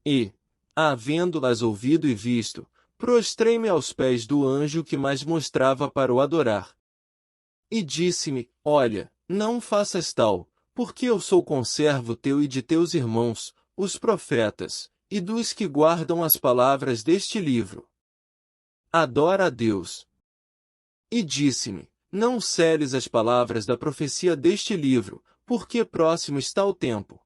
E, havendo-las ouvido e visto, prostrei-me aos pés do anjo que mais mostrava para o adorar. E disse-me, olha, não faças tal, porque eu sou conservo teu e de teus irmãos, os profetas, e dos que guardam as palavras deste livro. Adora a Deus. E disse-me, não seles as palavras da profecia deste livro, porque próximo está o tempo.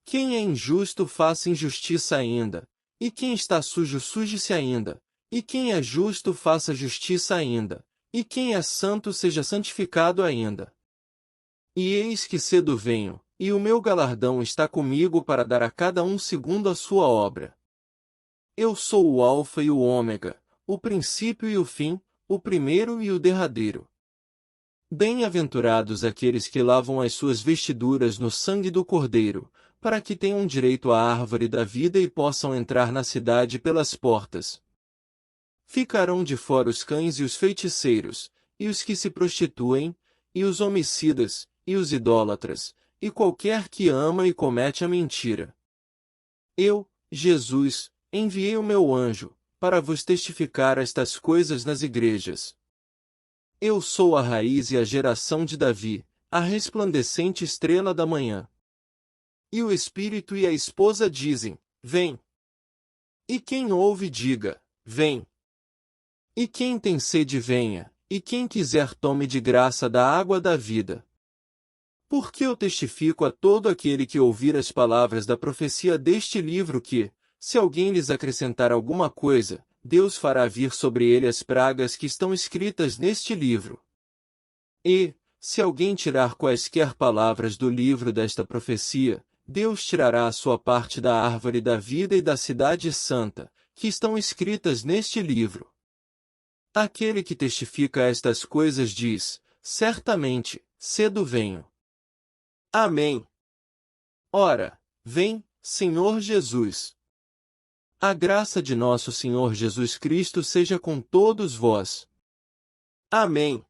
Quem é injusto faça injustiça ainda, e quem está sujo suje-se ainda, e quem é justo faça justiça ainda, e quem é santo seja santificado ainda. E eis que cedo venho, e o meu galardão está comigo para dar a cada um segundo a sua obra. Eu sou o Alfa e o Ômega, o princípio e o fim, o primeiro e o derradeiro. Bem-aventurados aqueles que lavam as suas vestiduras no sangue do Cordeiro, para que tenham direito à árvore da vida e possam entrar na cidade pelas portas. Ficarão de fora os cães e os feiticeiros, e os que se prostituem, e os homicidas, e os idólatras, e qualquer que ama e comete a mentira. Eu, Jesus, enviei o meu anjo, para vos testificar estas coisas nas igrejas. Eu sou a raiz e a geração de Davi, a resplandecente estrela da manhã. E o Espírito e a esposa dizem, vem. E quem ouve diga, vem. E quem tem sede venha, e quem quiser tome de graça da água da vida. Porque eu testifico a todo aquele que ouvir as palavras da profecia deste livro que, se alguém lhes acrescentar alguma coisa, Deus fará vir sobre ele as pragas que estão escritas neste livro. E, se alguém tirar quaisquer palavras do livro desta profecia, Deus tirará a sua parte da árvore da vida e da cidade santa, que estão escritas neste livro. Aquele que testifica estas coisas diz, certamente, cedo venho. Amém. Ora, vem, Senhor Jesus. A graça de nosso Senhor Jesus Cristo seja com todos vós. Amém.